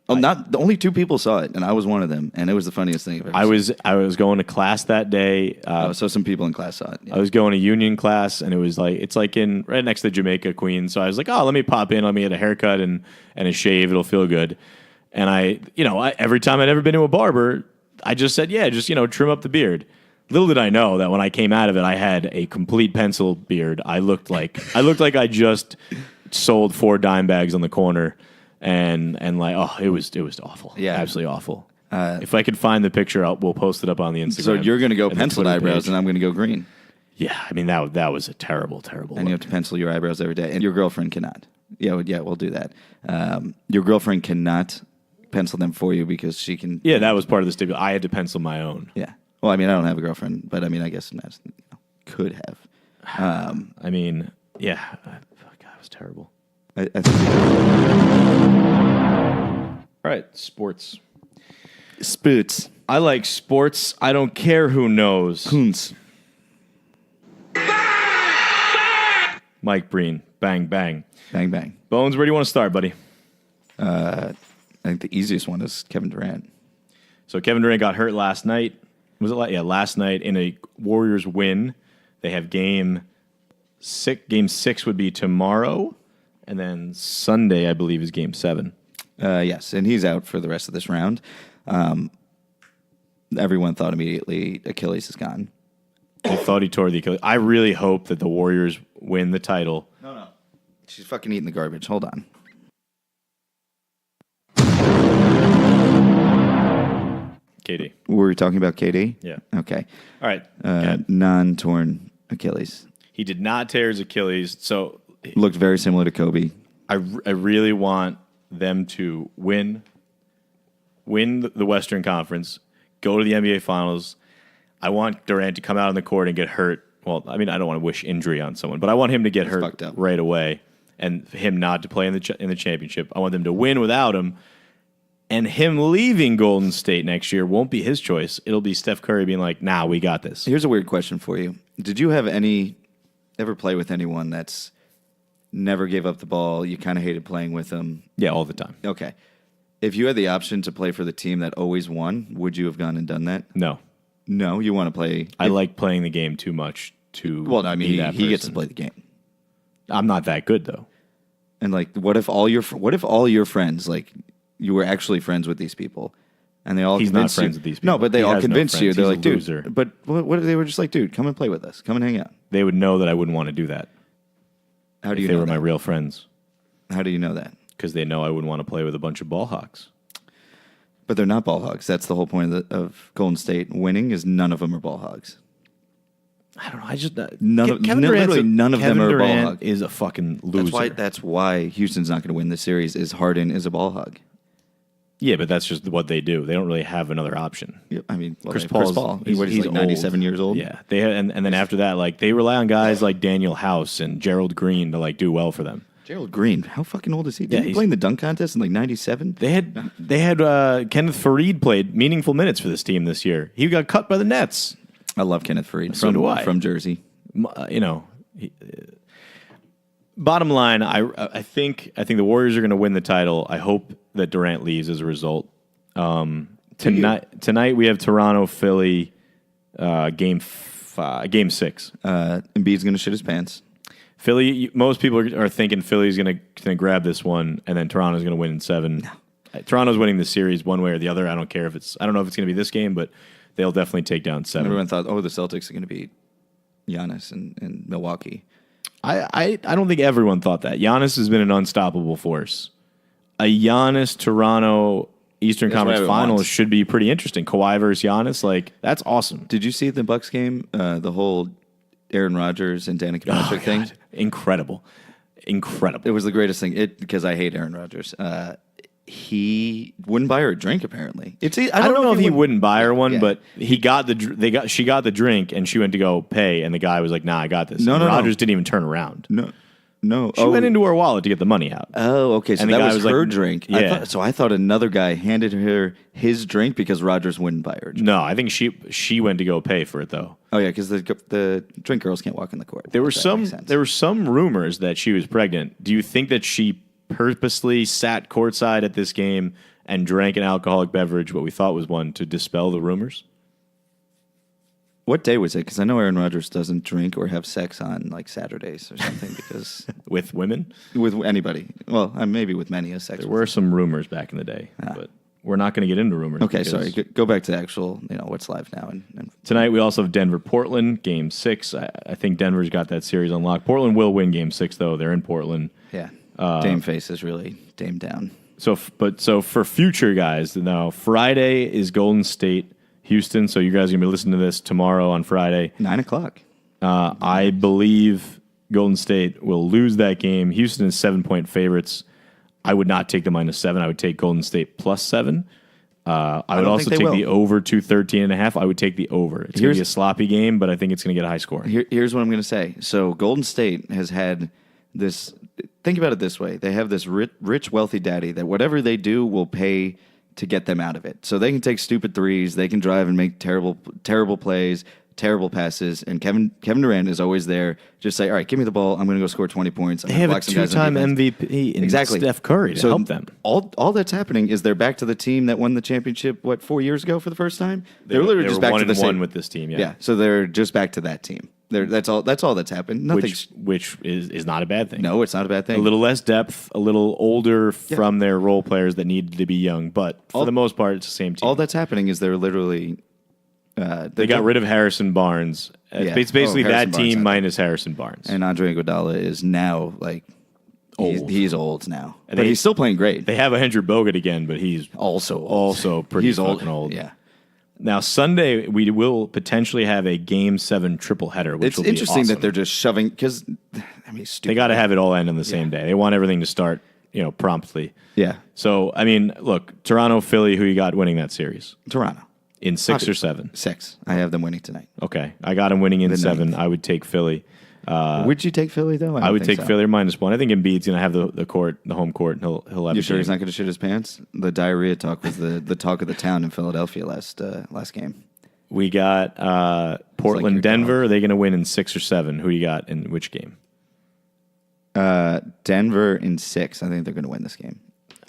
Not the only two people saw it, and I was one of them, and it was the funniest thing I've ever seen. I was going to class that day. So some people in class saw it. Yeah. I was going to union class, and it's like in right next to Jamaica, Queens. So I was like, oh, let me pop in, let me get a haircut and a shave. It'll feel good. And I every time I'd ever been to a barber, I just said, yeah, just trim up the beard. Little did I know that when I came out of it, I had a complete pencil beard. I looked like I just sold 4 dime bags on the corner, and like, oh, it was awful. Yeah. Absolutely awful. If I could find the picture, we'll post it up on the Instagram. So you're going to go and the penciled Twitter eyebrows, page. and I'm going to go green. Yeah, I mean that was a terrible And you have to pencil your eyebrows every day, and your girlfriend cannot. Yeah, we'll do that. Your girlfriend cannot pencil them for you because she can. Yeah, that was part of the stipulation. I had to pencil my own. Yeah. Well, I mean, I don't have a girlfriend, but I mean, I guess could have. I mean, yeah, fuck, that was terrible. I think All right, sports. Spoots. I like sports. I don't care who knows. Coons. Mike Breen, bang bang. Bang bang. Bones, where do you want to start, buddy? I think the easiest one is Kevin Durant. So Kevin Durant got hurt last night. Was it? Yeah, last night in a Warriors win. They have game 6. Game 6 would be tomorrow, and then Sunday, I believe, is game 7. Yes, and he's out for the rest of this round. Everyone thought immediately Achilles is gone. I thought he tore the Achilles. I really hope that the Warriors win the title. No. She's fucking eating the garbage. Hold on. KD. Were we talking about KD? Yeah. Okay. All right. Okay. Non-torn Achilles. He did not tear his Achilles, so Looked very similar to Kobe. I really want them to win the Western Conference, go to the NBA Finals. I want Durant to come out on the court and get hurt. Well, I mean, I don't want to wish injury on someone, but I want him to get fucked hurt up. right away, and him not to play in the championship. I want them to win without him, and him leaving Golden State next year won't be his choice. It'll be Steph Curry being like, "Nah, we got this." Here's a weird question for you. Did you ever play with anyone that's never gave up the ball? You kind of hated playing with them. Yeah, all the time. Okay. If you had the option to play for the team that always won, would you have gone and done that? No, No, you want to play. I like playing the game too much to. Well, I mean, be that he gets to person. play the game. I'm not that good though. And like, what if all your friends, like, you were actually friends with these people, and they all He's not convinced friends you, with these No, people. but they He all has no convinced you. friends. They're He's like, a dude. loser. But what they were just like, dude, come and play with us. Come and hang out. They would know that I wouldn't want to do that How do if you they know were that? my real friends, How do you know that? because they know I wouldn't want to play with a bunch of ball hawks. But they're not ball hogs. That's the whole point of Golden State winning is none of them are ball hogs. I don't know. I just Literally none of them are ball hogs. Is a fucking loser. That's why Houston's not going to win this series. Is Harden is a ball hog. Yeah, but that's just what they do. They don't really have another option. Yeah, I mean, Chris Paul. He's like 97 years old. Yeah, they and then after that, like they rely on guys like Daniel House and Gerald Green to like do well for them. Gerald Green, how fucking old is he? Did he play in the dunk contest in like 97? They had Kenneth Faried played meaningful minutes for this team this year. He got cut by the Nets. I love Kenneth Faried. So do I. From Jersey. Bottom line, I think the Warriors are going to win the title. I hope that Durant leaves as a result. Tonight we have Toronto, Philly, game 6. Embiid's going to shit his pants. Philly. Most people are thinking Philly's going to grab this one, and then Toronto's going to win in 7. No. Toronto's winning the series one way or the other. I don't know if it's going to be this game, but they'll definitely take down 7. Everyone thought, the Celtics are going to beat Giannis in Milwaukee. I don't think everyone thought that. Giannis has been an unstoppable force. A Giannis Toronto Eastern Conference Finals should be pretty interesting. Kawhi versus Giannis, like that's awesome. Did you see the Bucks game? The whole Aaron Rodgers and Danica Patrick thing? Incredible. It was the greatest thing. Because I hate Aaron Rodgers. He wouldn't buy her a drink. Apparently, I don't know if he wouldn't buy her one, but she got the drink, and she went to go pay, and the guy was like, "Nah, I got this." No, Rodgers didn't even turn around. No. She went into her wallet to get the money out. Oh, okay. So and that was her like, drink. Yeah. I thought another guy handed her his drink because Rodgers wouldn't buy her a drink. No, I think she went to go pay for it though. Oh yeah, because the drink girls can't walk in the court. There were some rumors that she was pregnant. Do you think that she purposely sat courtside at this game and drank an alcoholic beverage, what we thought was one, to dispel the rumors? What day was it? Because I know Aaron Rodgers doesn't drink or have sex on like Saturdays or something. Because with women, with anybody. Well, maybe with many a sex. There were some rumors back in the day, but we're not going to get into rumors. Okay, sorry. Go back to the actual. What's live now. And tonight we also have Denver Portland game 6. I think Denver's got that series unlocked. Portland will win game 6 though. They're in Portland. Yeah. Dame face is really Dame down. So for future guys, now Friday is Golden State, Houston. So you guys are gonna be listening to this tomorrow on Friday, 9:00. I believe Golden State will lose that game. Houston is 7-point favorites. I would not take the -7. I would take Golden State +7. I would also take the over 213.5. I would take the over. It's going to be a sloppy game, but I think it's going to get a high score. Here's what I'm going to say. So Golden State has had this. Think about it this way. They have this rich, wealthy daddy that whatever they do will pay to get them out of it. So they can take stupid threes. They can drive and make terrible plays, terrible passes. And Kevin Durant is always there. Just say, all right, give me the ball. I'm going to go score 20 points. They have a 2-time MVP in Steph Curry to help them. All that's happening is they're back to the team that won the championship, 4 years ago for the first time? They're literally just back to the same. 1-1 with this team, yeah. Yeah, so they're just back to that team. That's all that's happened. Which is not a bad thing. No, it's not a bad thing. A little less depth, a little older from their role players that need to be young, but for the most part, it's the same team. All that's happening is they're literally... they got rid of Harrison Barnes. It's basically that team minus Harrison Barnes. And Andre Iguodala is now old. He's old now, and but he's still playing great. They have Andrew Bogut again, but he's also pretty fucking old. Yeah. Now, Sunday, we will potentially have a Game 7 triple header, which will be awesome. It's interesting that they're just shoving, because, they got to have it all end on the same day. They want everything to start, promptly. Yeah. So, look, Toronto, Philly, who you got winning that series? Toronto. In 6 or 7? 6. I have them winning tonight. Okay. I got them winning in 7. I would take Philly. Would you take Philly, though? I would take Philly or -1. I think Embiid's going to have the home court, and he'll have You sure he's not going to shit his pants? The diarrhea talk was the talk of the town in Philadelphia last game. We got Portland, Denver. Are they going to win in 6 or 7? Who you got in which game? Denver in 6. I think they're going to win this game.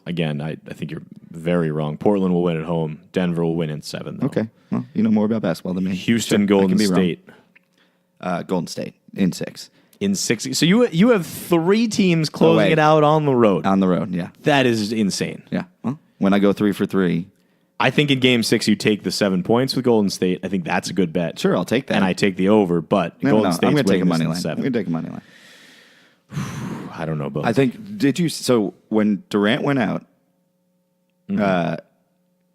Again, I think you're very wrong. Portland will win at home. Denver will win in 7, though. Okay. Well, you know more about basketball than me. Houston, Golden State. Golden State in 6. In 6. So you have 3 teams closing it out on the road. On the road, yeah. That is insane. Yeah. Well, when I go 3 for 3. I think in Game 6 you take the 7 points with Golden State. I think that's a good bet. Sure, I'll take that. And I take the over, but Golden State's I'm going to take a money line. line. I'm going to take a money line. I don't know, Bo. I think, so when Durant went out,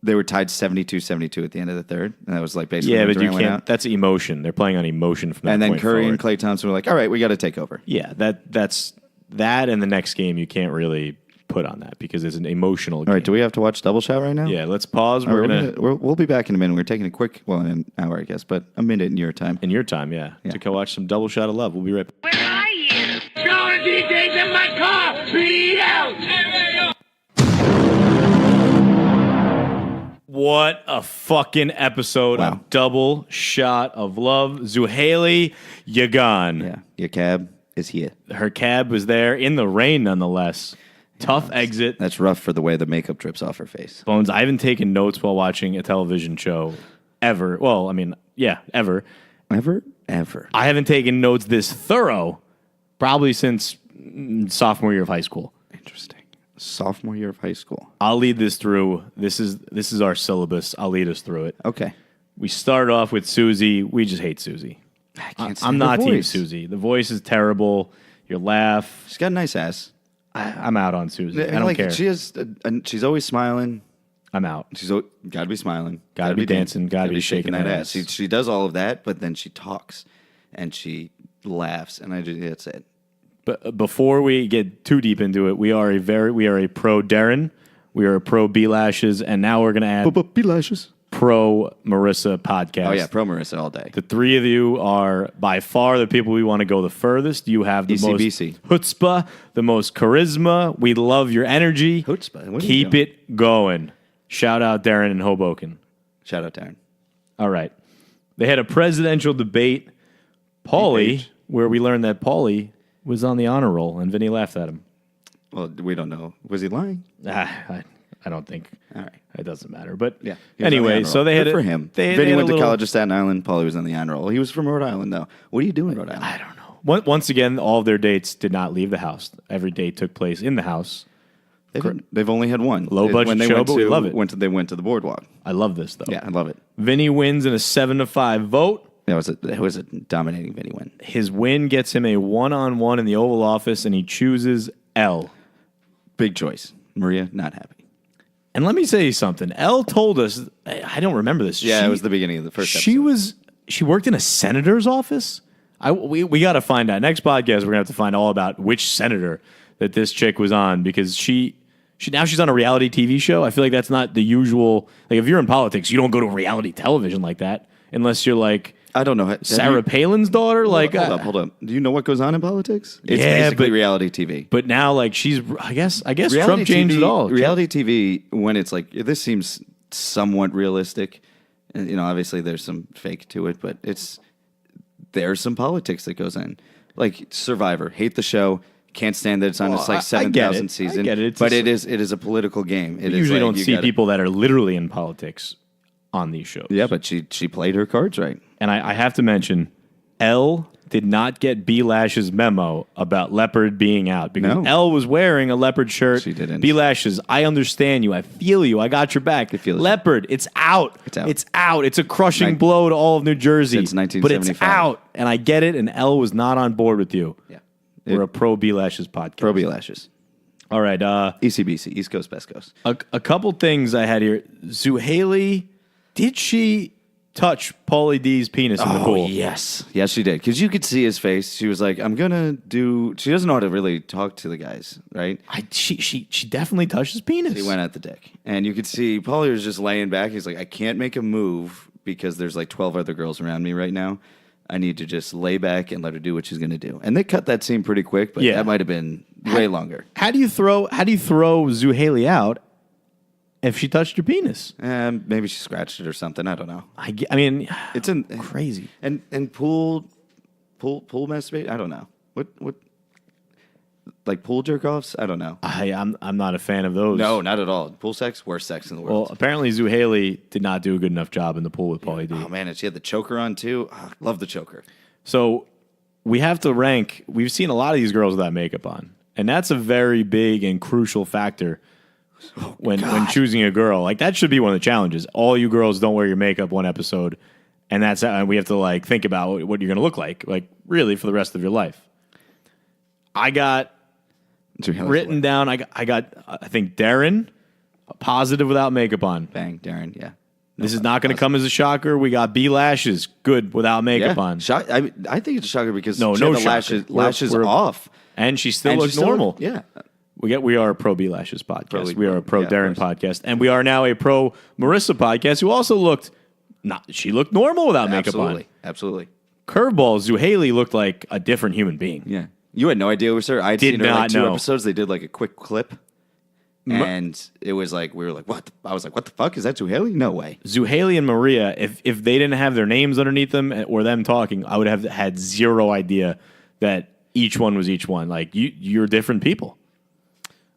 they were tied 72-72 at the end of the third, and that was like basically Yeah, when but you Durant went can't. out. That's emotion. They're playing on emotion from that And then point Curry forward. and Klay Thompson were like, "All right, we got to take over." Yeah, that's that. And the next game, you can't really put on that because it's an emotional game. All right, do we have to watch Double Shot right now? Yeah, let's pause. All We're right, gonna we'll be back in a minute. We're taking a quick, well, in an hour, I guess, but a minute in your time. in your time, yeah, to go watch some Double Shot of Love. We'll be right back. Where are you? Going DJs in my car. BL. What a fucking episode Wow. of Double Shot of Love. Zuhaili, you gone. Yeah, your cab is here. Her cab was there in the rain, nonetheless. Tough exit. That's rough for the way the makeup drips off her face. Bones, I haven't taken notes while watching a television show ever. Well, I mean, yeah, ever. Ever. I haven't taken notes this thorough probably since sophomore year of high school. Interesting. Sophomore year of high school. I'll lead this through. This is our syllabus. I'll lead us through it. Okay. We start off with Susie. We just hate Susie. I can't I'm stand not her Team voice. Susie. The voice is terrible. Your laugh. She's got a nice ass. I'm out on Susie. I And, don't like, care. She's always miling. I'm out. She's got to be smiling. Gotta be dancing, gotta be shaking that ass. She does all of that, but then she talks and she laughs, and that's it. But before we get too deep into it, we are a pro Darren, we are a pro B Lashes, and now we're gonna add Lashes. pro Marissa podcast. Oh yeah, pro Marissa all day. The three of you are by far the people we want to go the furthest. You have the ECBC. most chutzpah, the most charisma. We love your energy. Chutzpah? What are you Keep doing? it going. Shout out Darren in Hoboken. Shout out Darren. All right. They had a presidential debate, Paulie, where we learned that Paulie was on the honor roll, and Vinny laughed at him. Well, we don't know. Was he lying? I don't think. All right. It doesn't matter. But Yeah. He was on the anyway, honor so roll. they had Good it for him. They Vinny had went a to little- college at Staten Island. Paulie was on the honor roll. He was from Rhode Island, though. What are you doing in Rhode Island? I don't know. Once again, all of their dates did not leave the house. Every date took place in the house. They've only had one. Low budget When they show, went but we love it. They went to the boardwalk. I love this though. Yeah, I love it. Vinny wins in a 7-5 vote. It was a dominating Vinny win. His win gets him a 1-on-1 in the Oval Office, and he chooses L. Big choice. Maria, not happy. And let me say something. L told us. I don't remember this. Yeah, it was the beginning of the first She worked in a senator's office. We got to find out. Next podcast, we're gonna have to find all about which senator that this chick was on, because now she's on a reality TV show. I feel like that's not the usual. Like, if you're in politics, you don't go to reality television like that unless you're like I don't know. Sarah Palin's daughter. Like, hold up. Do you know what goes on in politics? It's Yeah, basically but- reality TV. But now, like, she's. I guess Reality Trump changed TV, it all. Reality TV, when it's like, this seems somewhat realistic. And, obviously there's some fake to it, but there's some politics that goes in. Like Survivor, hate the show, can't stand that it's on its I like get 7,000 it. season. I get it. It's But a- it is a political game. It You is usually like, don't you see gotta- people that are literally in politics on these shows. Yeah, but she played her cards right. And I have to mention, L did not get B Lash's memo about leopard being out, because No. L was wearing a leopard shirt. She didn't. B Lash's, I understand you. I feel you. I got your back. feel it. Leopard, it's out. It's out. It's out. It's a crushing Nin- blow to all of New Jersey. Since But it's 1975. out. And I get it. And L was not on board with you. Yeah. We're a pro B Lash's podcast. Pro B Lashes. All right. ECBC, East Coast, Best Coast. A couple things I had here. Zuhaili, did she touch Paulie D's penis in the pool? Yes. Yes, she did. Because you could see his face. She was like, she doesn't know how to really talk to the guys, right? She definitely touched his penis. He went at the dick. And you could see Paulie was just laying back. He's like, I can't make a move because there's like 12 other girls around me right now. I need to just lay back and let her do what she's going to do. And they cut that scene pretty quick, but Yeah. that might have been way longer. How do you throw Zuhaili out if she touched your penis? Maybe she scratched it or something. I don't know. I mean, It's in crazy. And pool masturbate. I don't know. What like pool jerk offs? I don't know. I'm not a fan of those. No, not at all. Pool sex, worst sex in the world. Well, apparently Zuhaili did not do a good enough job in the pool with Paulie D. Oh man, and she had the choker on too. Oh, love the choker. So we have to rank. We've seen a lot of these girls without makeup on, and that's a very big and crucial factor when choosing a girl. Like, that should be one of the challenges. All you girls don't wear your makeup one episode, and that's how, and we have to like think about what you're going to look like really for the rest of your life. I got written down. I got I think Darren, Positive without makeup on. Bang, Darren. Yeah. This is not going to come as a shocker. We got B lashes, good without makeup on. I think it's a shocker because No, she no had the shocker. lashes We're- off. And she still And looks she still normal. looked- yeah. We are a pro B lashes podcast. We are a pro yeah, of Darren course. podcast, and we are now a pro Marissa podcast, who also looked she looked normal without makeup on. Absolutely. Curveball Zuhaili looked like a different human being. Yeah. You had no idea it was her. I had Did seen her like not 2 know. episodes. They did like a quick clip. And it was like, we were like, what? I was like, what the fuck? Is that Zuhaili? No way. Zuhaili and Maria, if they didn't have their names underneath them or them talking, I would have had zero idea that each one was each one. Like you're different people.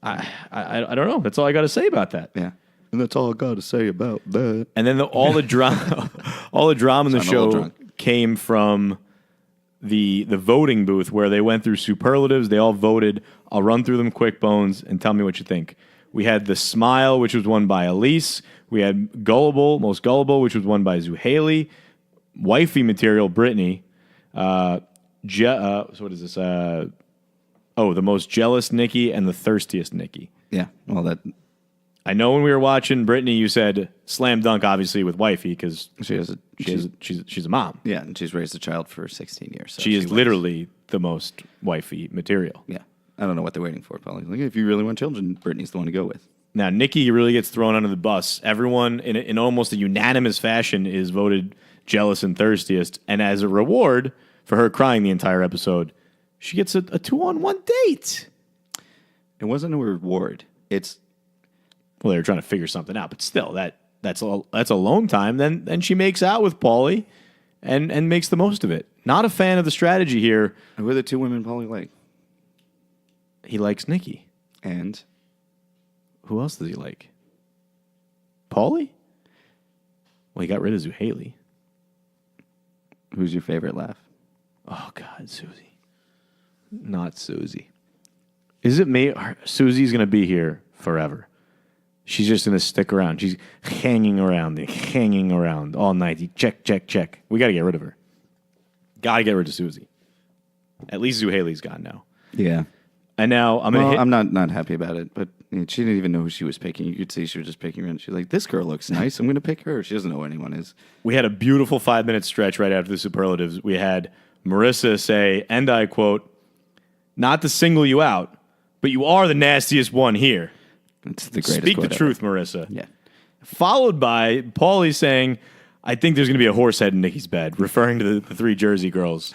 I don't know. That's all I got to say about that. Yeah. And that's all I got to say about that. And then all the drama, all the drama in the So I'm a little show drunk. came from the voting booth where they went through superlatives. They all voted. I'll run through them quick, Bones, and tell me what you think. We had the smile, which was won by Elise. We had gullible, most gullible, which was won by Zuhaili. Wifey material, Brittany. So what is this? The most jealous Nikki and the thirstiest Nikki. Yeah. Well, that I know when we were watching Brittany, you said slam dunk, obviously with Wifey because she's a mom. yeah, and she's raised a child for 16 years. So She is wins. literally the most wifey material. Yeah. I don't know what they're waiting for, probably. Like, if you really want children, Brittany's the one to go with. Now, Nikki really gets thrown under the bus. Everyone, in almost a unanimous fashion, is voted jealous and thirstiest. And as a reward for her crying the entire episode, she gets a 2-on-1 date. It wasn't a reward. It's Well, they were trying to figure something out, but still, that's alone time. Then she makes out with Paulie and makes the most of it. Not a fan of the strategy here. who are the 2 women Paulie like? He likes Nikki. And Who else does he like? Paulie? Well, he got rid of Zuhaili. who's your favorite laugh? Oh, God, Susie. Not Susie. Is it me? Susie's going to be here forever. She's just going to stick around. She's hanging around all night. Check. We got to get rid of her. Got to get rid of Susie. At least Zuhaili's gone now. Yeah. And now I'm going to hit... I'm not happy about it, but she didn't even know who she was picking. You could see she was just picking around. She's like, this girl looks nice. I'm going to pick her. She doesn't know who anyone is. We had a beautiful 5-minute stretch right after the superlatives. We had Marissa say, and I quote, not to single you out, but you are the nastiest one here. It's the greatest Speak the quote ever. truth, Marissa. Yeah. Followed by Paulie saying, I think there's going to be a horse head in Nikki's bed, referring to the 3 Jersey girls.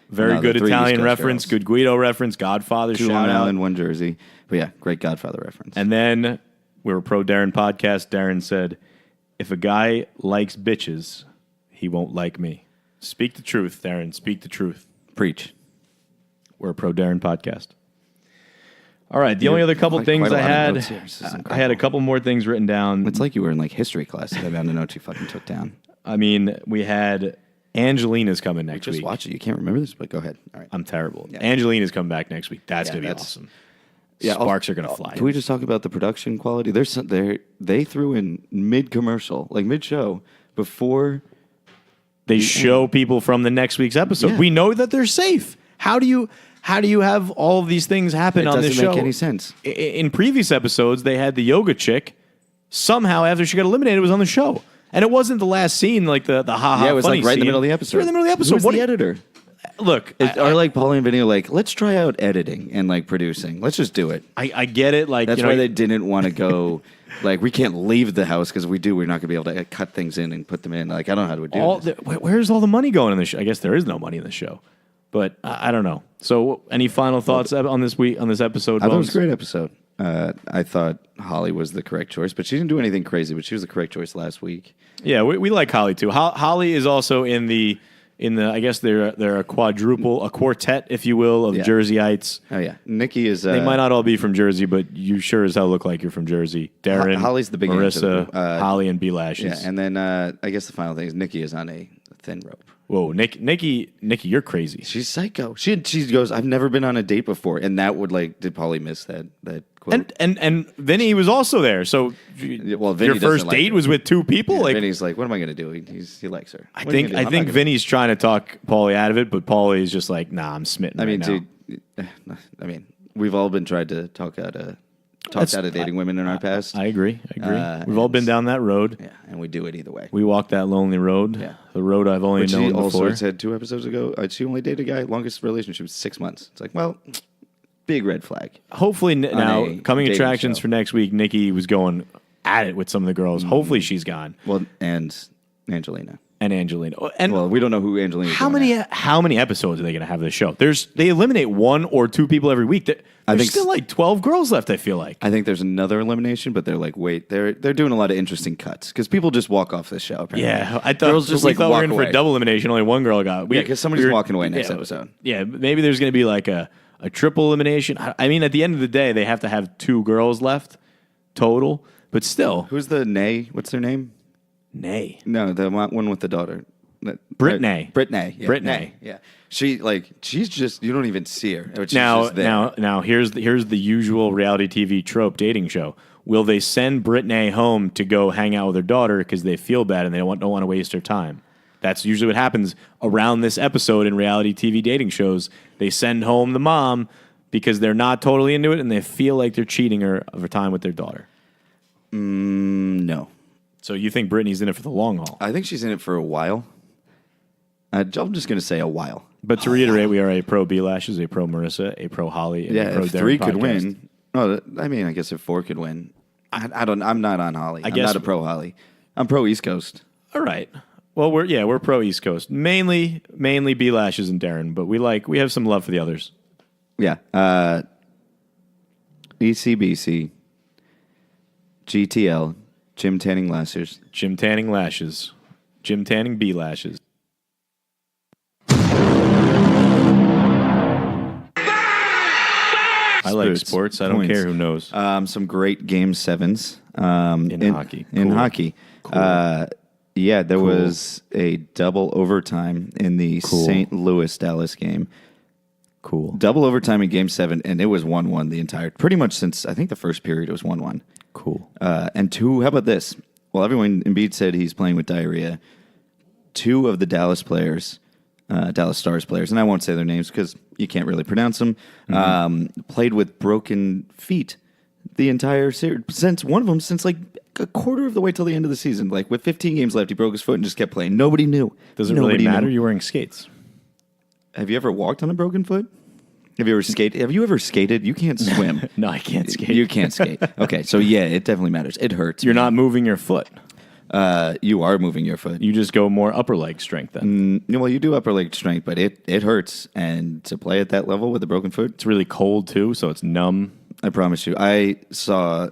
Very No, good the 3 Italian East Coast reference, girls. good Guido reference, Godfather 2 shout Long out. Island, 1 Jersey. But yeah, great Godfather reference. And then we were pro Darren podcast. Darren said, if a guy likes bitches, he won't like me. Speak the truth, Darren. Speak the truth. Preach. We're a pro Darren podcast. All right. The only other couple quite- things quite a I lot of had, notes here. This is I had a incredible. couple more things written down. It's like you were in like history class. The amount of notes you fucking took down. I mean, we had Angelina's coming next Just week. watch it. You can't remember this, but go ahead. All right. I'm terrible. Yeah. Angelina's coming back next week. That's Yeah, going to be that's- awesome. Yeah, Sparks are going to fly. Can we just talk about the production quality? There's some, they threw in mid commercial, like mid show, before. They show people from the next week's episode. Yeah. We know that they're safe. How do you have all of these things happen It on this doesn't show? make any sense. In previous episodes, they had the yoga chick. Somehow, after she got eliminated, it was on the show. And it wasn't the last scene, like the ha-ha Yeah, it was funny like right in the scene. middle of the It was episode. right in the middle of the episode. Who's What the do you- editor? Look, Or like Paulie and Vinny are like, let's try out editing and like producing. Let's just do it. I get it. Like, That's you know, why they didn't want to go. Like, we can't leave the house because if we do, we're not going to be able to cut things in and put them in. Like, I don't know how to do this. where's all the money going in the show? I guess there is no money in the show, but I don't know. So, any final thoughts on this week on this episode? I thought it was Bones? a great episode. I thought Holly was the correct choice, but she didn't do anything crazy. But she was the correct choice last week. Yeah, we like Holly too. Holly is also in the I guess they're a quartet, if you will, of Yeah. Jerseyites. Oh yeah, Nikki is. They might not all be from Jersey, but you sure as hell look like you're from Jersey. Darren, Holly's the big Marissa, answer. Holly, and B Lashes. Yeah, and then I guess the final thing is Nikki is on a thin rope. Whoa, Nikki, you're crazy. She's psycho. She goes, I've never been on a date before, and that would like. Did Polly miss that quote? And Vinny was also there. So well, Vinny your doesn't first like date her. was with 2 people. Yeah, like Vinny's like, what am I going to do? He likes her. I What are you think gonna do? I'm not gonna- Vinny's trying to talk Paulie out of it, but Paulie is just like, nah, I'm smitten. I mean, right now. dude. I mean, we've all been tried to talk out of. talked out of dating women in our past. I agree. We've all been down that road. Yeah, and we do it either way. We walk that lonely road. Yeah. The road I've only But known she also before. said 2 episodes ago, she only dated a guy, longest relationship was 6 months. It's like, well, big red flag. Hopefully, now, a coming dating attractions show. for next week, Nikki was going at it with some of the girls. Hopefully she's gone. Well, and Angelina. And Angelina. And Well, we don't know who Angelina is. how many episodes are they going to have this show? They eliminate 1 or 2 people every week. There's think still like 12 girls left, I feel like. I think there's another elimination, but they're like, wait, they're doing a lot of interesting cuts because people just walk off this show. Apparently. Yeah, I thought Girls just we like thought we walk were in for away. a double elimination. Only 1 girl got. Yeah, because somebody's walking away next episode. Yeah, maybe there's going to be like a triple elimination. I mean, at the end of the day, they have to have 2 girls left total. But still, Who's the Nay? What's their name? nay. No, the one with the daughter. Brittany. Brittany. Yeah. Brittany. Nay. Yeah. She's just, you don't even see her. But she's Now, just there. now, here's the usual reality TV trope dating show. Will they send Brittany home to go hang out with her daughter because they feel bad and they don't want to waste her time? That's usually what happens around this episode in reality TV dating shows. They send home the mom because they're not totally into it and they feel like they're cheating her of her time with their daughter. No. So you think Brittany's in it for the long haul? I think she's in it for a while. I'm just going to say a while. But to reiterate, we are a pro B Lashes, a pro Marissa, a pro Holly, and a Yeah, pro if Darren 3 could podcast. win. Oh, I mean, I guess if 4 could win. I'm not on Holly. I'm guess- not a pro Holly. I'm pro East Coast. All right. Well, we're pro East Coast, mainly B Lashes and Darren, but we have some love for the others. Yeah. ECBC, GTL, Gym Tanning Lasers. Gym Tanning Lashes, Gym Tanning B Lashes. I like sports. I don't Points. care who knows. Some great Game 7s. In hockey. In Cool. hockey. Cool. Yeah, there was a double overtime in the Cool. St. Louis-Dallas game. Cool. Double overtime in Game 7, and it was 1-1 the entire... Pretty much since, I think, the first period, it was 1-1. Cool. And 2, how about this? Well, everyone, Embiid said he's playing with diarrhea. 2 of the Dallas players, Dallas Stars players, and I won't say their names because you can't really pronounce them, played with broken feet the entire series. One of them, since like a quarter of the way till the end of the season. Like with 15 games left, he broke his foot and just kept playing. Nobody knew. Does it Nobody really matter? knew. You're wearing skates. Have you ever walked on a broken foot? Have you ever skated? Have you ever skated? You can't swim. No, I can't skate. You can't skate. Okay, so yeah, it definitely matters. It hurts. You're not moving your foot. You are moving your foot. You just go more upper leg strength then. Well, you do upper leg strength, but it hurts. And to play at that level with a broken foot, It's really cold too, so it's numb. I promise you. I saw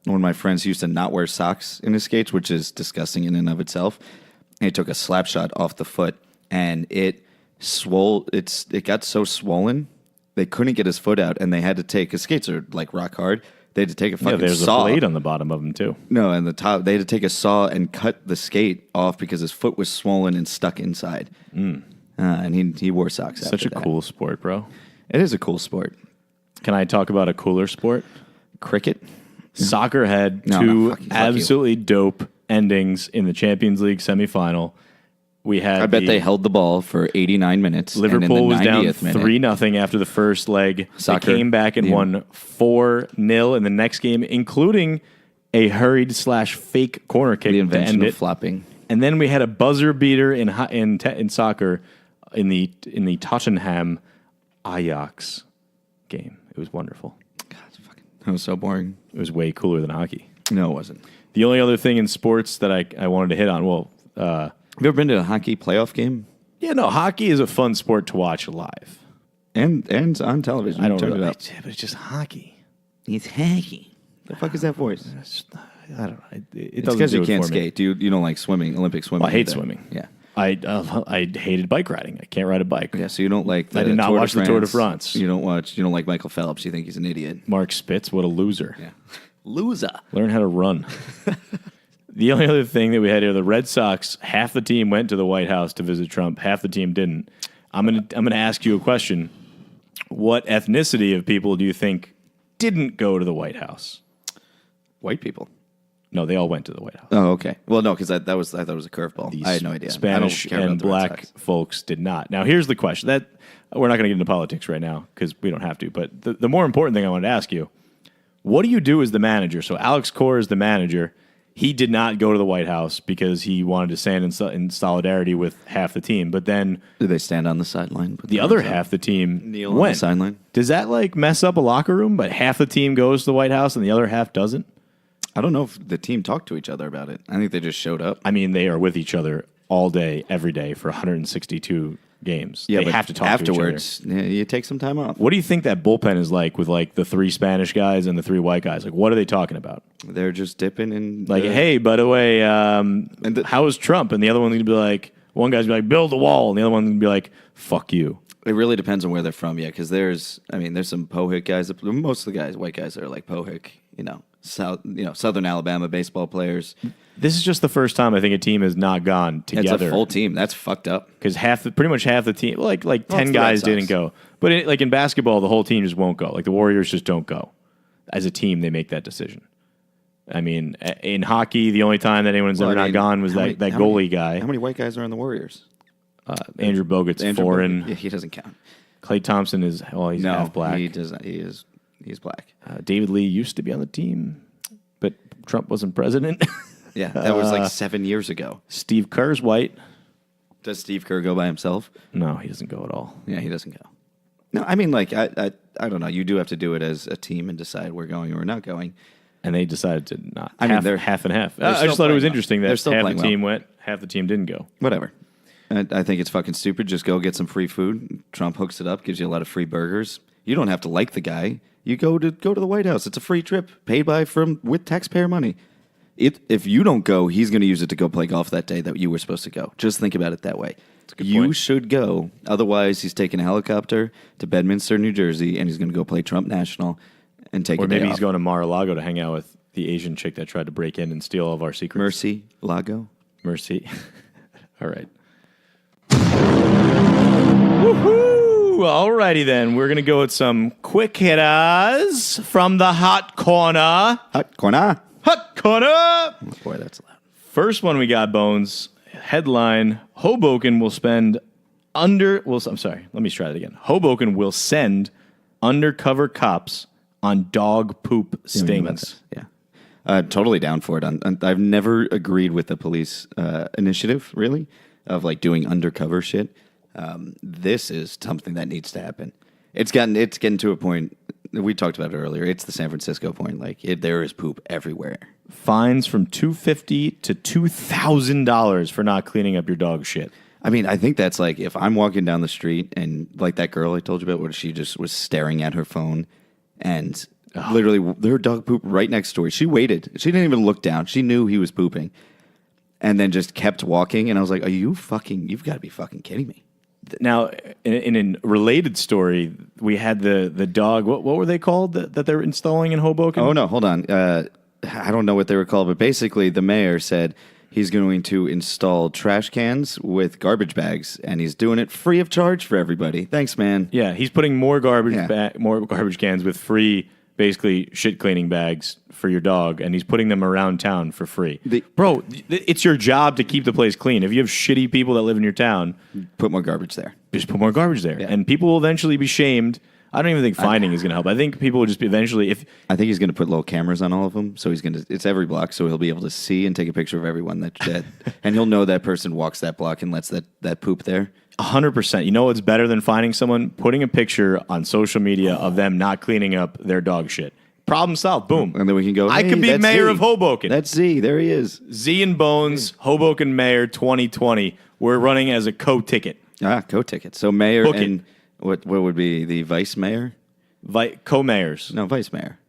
one of my friends used to not wear socks in his skates, which is disgusting in and of itself. And he took a slap shot off the foot, and it got so swollen they couldn't get his foot out, and they had to take his skates are like rock hard. They had to take a fucking There's saw. a blade on the bottom of them too. No, and the top. They had to take a saw and cut the skate off because his foot was swollen and stuck inside. And he wore socks. Such a after that. cool sport, bro. It is a cool sport. Can I talk about a cooler sport? Cricket. Soccer had No, two fuck you. absolutely dope endings in the Champions League semifinal. We had I bet they held the ball for 89 minutes. Liverpool and in the was down 90th minute, 3-0 after the first leg. Soccer. They came back and Yeah. won 4-0 in the next game, including a hurried / fake corner kick the to invention end of it. flopping. And then we had a buzzer beater in soccer in the Tottenham Ajax game. It was wonderful. That was so boring. It was way cooler than hockey. No, it wasn't. The only other thing in sports that I wanted to hit on, Have you ever been to a hockey playoff game? hockey is a fun sport to watch live. And on television. I don't Turn really, it up. but it's just hockey. It's hockey. The fuck is that voice? I don't know. It It's doesn't because do you it can't for me. skate. You don't like swimming, Olympic swimming. Well, I hate either. swimming. Yeah. I hated bike riding. I can't ride a bike. Yeah, so you don't like the I did not Tour de watch the Tour de France. You don't like Michael Phelps. You think he's an idiot. Mark Spitz, what a loser. Yeah. Loser. Learn how to run. The only other thing that we had here, the Red Sox, half the team went to the White House to visit Trump, half the team didn't. I'm gonna ask you a question. What ethnicity of people do you think didn't go to the White House? White people. No, they all went to the White House. Oh, okay. Well, no, because I thought it was a curveball. I had no idea. Spanish I don't care and about the Red black Sox. folks did not. Now, here's the question. That we're not going to get into politics right now because we don't have to. But the more important thing I wanted to ask you, What do you do as the manager? So Alex Core is the manager. He did not go to the White House because he wanted to stand in solidarity with half the team. But then Do they stand on the sideline? the other half the team Kneel on went. the sideline? Does that like mess up a locker room? But half the team goes to the White House and the other half doesn't? I don't know if the team talked to each other about it. I think they just showed up. I mean, they are with each other all day, every day for 162 games. Yeah, they but have to talk afterwards. to each other. Yeah, you take some time off. What do you think that bullpen is like with like the 3 Spanish guys and the 3 white guys? Like, what are they talking about? They're just dipping in. Like, hey, by the way, how is Trump? And the other one's going to be like, one guy's going to be like, build a wall. And the other one's going to be like, fuck you. It really depends on where they're from, yeah, because there's some Pohick guys. Most of the guys, white guys, are like Pohick, Southern Alabama baseball players. This is just the first time I think a team has not gone together. It's a full team. That's fucked up. Because pretty much half the team, like 10 guys didn't go. But like in basketball, the whole team just won't go. Like the Warriors just don't go. As a team, they make that decision. I mean, in hockey, the only time that anyone's ever not gone was that goalie guy. How many white guys are on the Warriors? Andrew Bogut's foreign. Yeah, he doesn't count. Klay Thompson is, he's half black. He doesn't. He's black. David Lee used to be on the team, but Trump wasn't president. Yeah, that was like 7 years ago. Steve Kerr's white. Does Steve Kerr go by himself? No, he doesn't go at all. Yeah, he doesn't go. No, I mean, like, I don't know. You do have to do it as a team and decide we're going or we're not going. And they decided to not. I mean, they're half and half. they're I just still thought it was playing well. interesting They're that still half the playing team went, half the team didn't go. Whatever. I think it's fucking stupid. Just go get some free food. Trump hooks it up, gives you a lot of free burgers. You don't have to like the guy. You go to the White House. It's a free trip paid with taxpayer money. If you don't go, he's going to use it to go play golf that day that you were supposed to go. Just think about it that way. You point. should go. Otherwise, he's taking a helicopter to Bedminster, New Jersey, and he's going to go play Trump National and take Or a day maybe off. he's going to Mar-a-Lago to hang out with the Asian chick that tried to break in and steal all of our secrets. Mercy Lago. Mercy. All right. Woohoo! Alrighty then. We're going to go with some quick hitters from the hot corner. Hot corner. Hot corner! Boy, that's loud. First one we got, Bones. Headline, Hoboken will spend let me try that again. Hoboken will send undercover cops on dog poop stings. Yeah. Totally down for it. I've never agreed with the police initiative, really, of like doing undercover shit. This is something that needs to happen. It's getting to a point. We talked about it earlier. It's the San Francisco point. Like there is poop everywhere. Fines from $250 to $2,000 for not cleaning up your dog shit. I mean, I think that's like if I'm walking down the street and like that girl I told you about, where she just was staring at her phone and literally her dog pooped right next to her. She waited. She didn't even look down. She knew he was pooping, and then just kept walking. And I was like, you've got to be fucking kidding me. Now, in a related story, we had the dog. What were they called that they're installing in Hoboken? Oh no, hold on. I don't know what they were called, but basically the mayor said he's going to install trash cans with garbage bags, and he's doing it free of charge for everybody. Thanks, man. Yeah, he's putting more garbage cans with free, basically shit cleaning bags for your dog, and he's putting them around town for free. Bro, it's your job to keep the place clean. If you have shitty people that live in your town, Put more garbage there. just put more garbage there, Yeah. and people will eventually be shamed. I don't even think finding is going to help. I think people will just be eventually I think he's going to put little cameras on all of them, so it's every block, so he'll be able to see and take a picture of everyone that and he'll know that person walks that block and lets that poop there. 100%. You know what's better than finding someone? Putting a picture on social media of them not cleaning up their dog shit. Problem solved. Boom. And then we can go, I hey, could be that's mayor Z. of Hoboken. That's Z. There he is. Z and Bones, Hoboken Mayor 2020. We're running as a co-ticket. Co-ticket. So mayor Book it. and what would be the vice mayor? Co-mayors. No, vice mayor.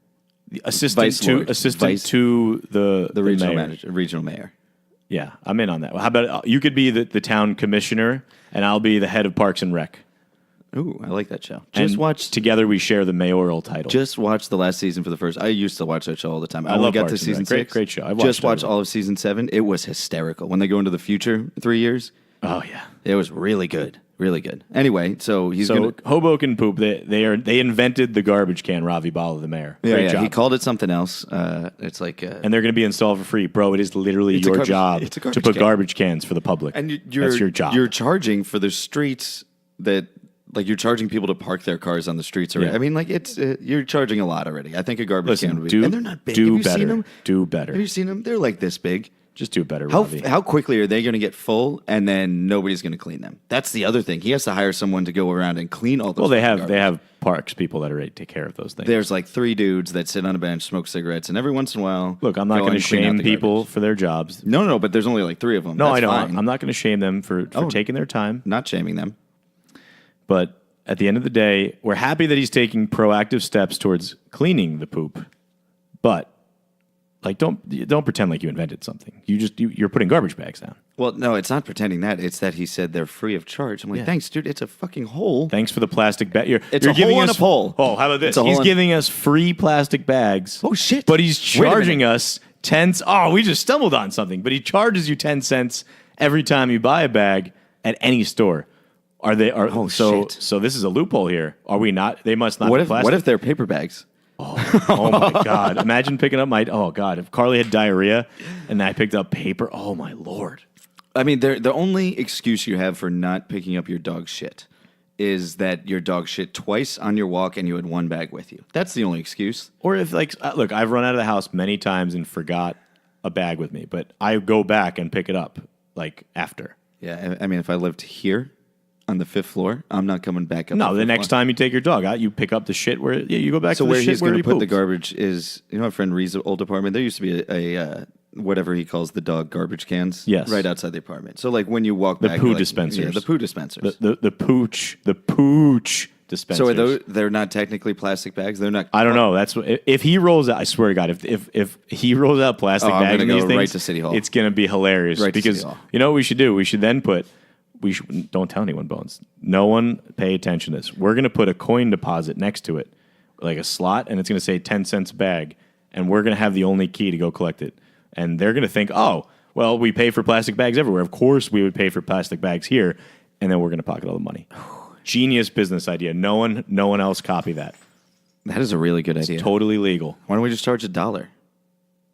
The assistant Vice to Lord. assistant to the regional mayor. manager, regional mayor. Yeah, I'm in on that. How about you could be the town commissioner, and I'll be the head of Parks and Rec. Ooh, I like that show. Together we share the mayoral title. Just watch the last season for the first. I used to watch that show all the time. I only love got Parks to and season Rec. 6. Great show. I've Just watched watched all of season 7. It was hysterical. When they go into the future 3 years, Oh yeah. it was really good. Really good. Anyway, so he's going to... Hoboken poop. They invented the garbage can. Ravi Bala, the mayor. Great job. He called it something else. It's like... And they're going to be installed for free, bro. It is literally It's a your garbage- job it's a to garbage put can. garbage cans for the public. And that's your job. You're charging for the streets that like you're charging people to park their cars on the streets already. Yeah. I mean, like it's you're charging a lot already. I think a garbage can would be, do, and they're not big. do Have you better. seen them? Do better. Have you seen them? They're like this big. Just do better, Ravi. How quickly are they going to get full, and then nobody's going to clean them? That's the other thing. He has to hire someone to go around and clean all those. Well, they fucking have garbage. parks people that are ready to take care of those things. There's like 3 dudes that sit on a bench, smoke cigarettes, and every once in a while, Look, I'm not go going to and clean out shame the people garbage. for their jobs. No, but there's only like 3 of them. No, That's I know. fine. I'm not going to shame them for taking their time. Not shaming them. But at the end of the day, we're happy that he's taking proactive steps towards cleaning the poop. But like, don't pretend like you invented something. You're putting garbage bags down. Well, no, it's not pretending that. It's that he said they're free of charge. I'm like, thanks, dude. It's a fucking hole. Thanks for the plastic bag. It's a hole in a pole. Oh, how about this? It's a hole He's in- giving us free plastic bags. Oh, shit. But he's Wait a charging minute. us 10 cents. Oh, we just stumbled on something. But he charges you 10 cents every time you buy a bag at any store. Shit. So this is a loophole here. Are we not? They must not What be if plastic. they're paper bags? Oh my God. Imagine picking up if Carly had diarrhea and I picked up paper. Oh my Lord. I mean, the only excuse you have for not picking up your dog shit is that your dog shit twice on your walk and you had 1 bag with you. That's the only excuse. Or if look, I've run out of the house many times and forgot a bag with me, but I go back and pick it up after. Yeah, I mean, if I lived here on the 5th floor, I'm not coming back up. No, the the 5th next floor. time you take your dog out, you pick up the shit where you go back So to the where shit he's where going he to put the poops. garbage is, my friend Ree's old apartment. There used to be a whatever he calls the dog garbage cans. Yes. Right outside the apartment. So like when you walk The back, poo you're like- dispensers. Yeah, the poo dispensers. The pooch dispensers. So are they're not technically plastic bags. They're not. I don't know. That's what, if he rolls out. I swear to God, if he rolls out plastic I'm bags gonna in these go things, right to City Hall. it's gonna be hilarious. Right to because City Hall. you know what we should do? We should then don't tell anyone, Bones. No one pay attention to this. We're gonna put a coin deposit next to it, like a slot, and it's gonna say 10 cents a bag, and we're gonna have the only key to go collect it. And they're gonna think, oh, well, we pay for plastic bags everywhere. Of course, we would pay for plastic bags here, and then we're gonna pocket all the money. Genius business idea. No one else copy that. That is a really good idea. Totally legal. Why don't we just charge $1?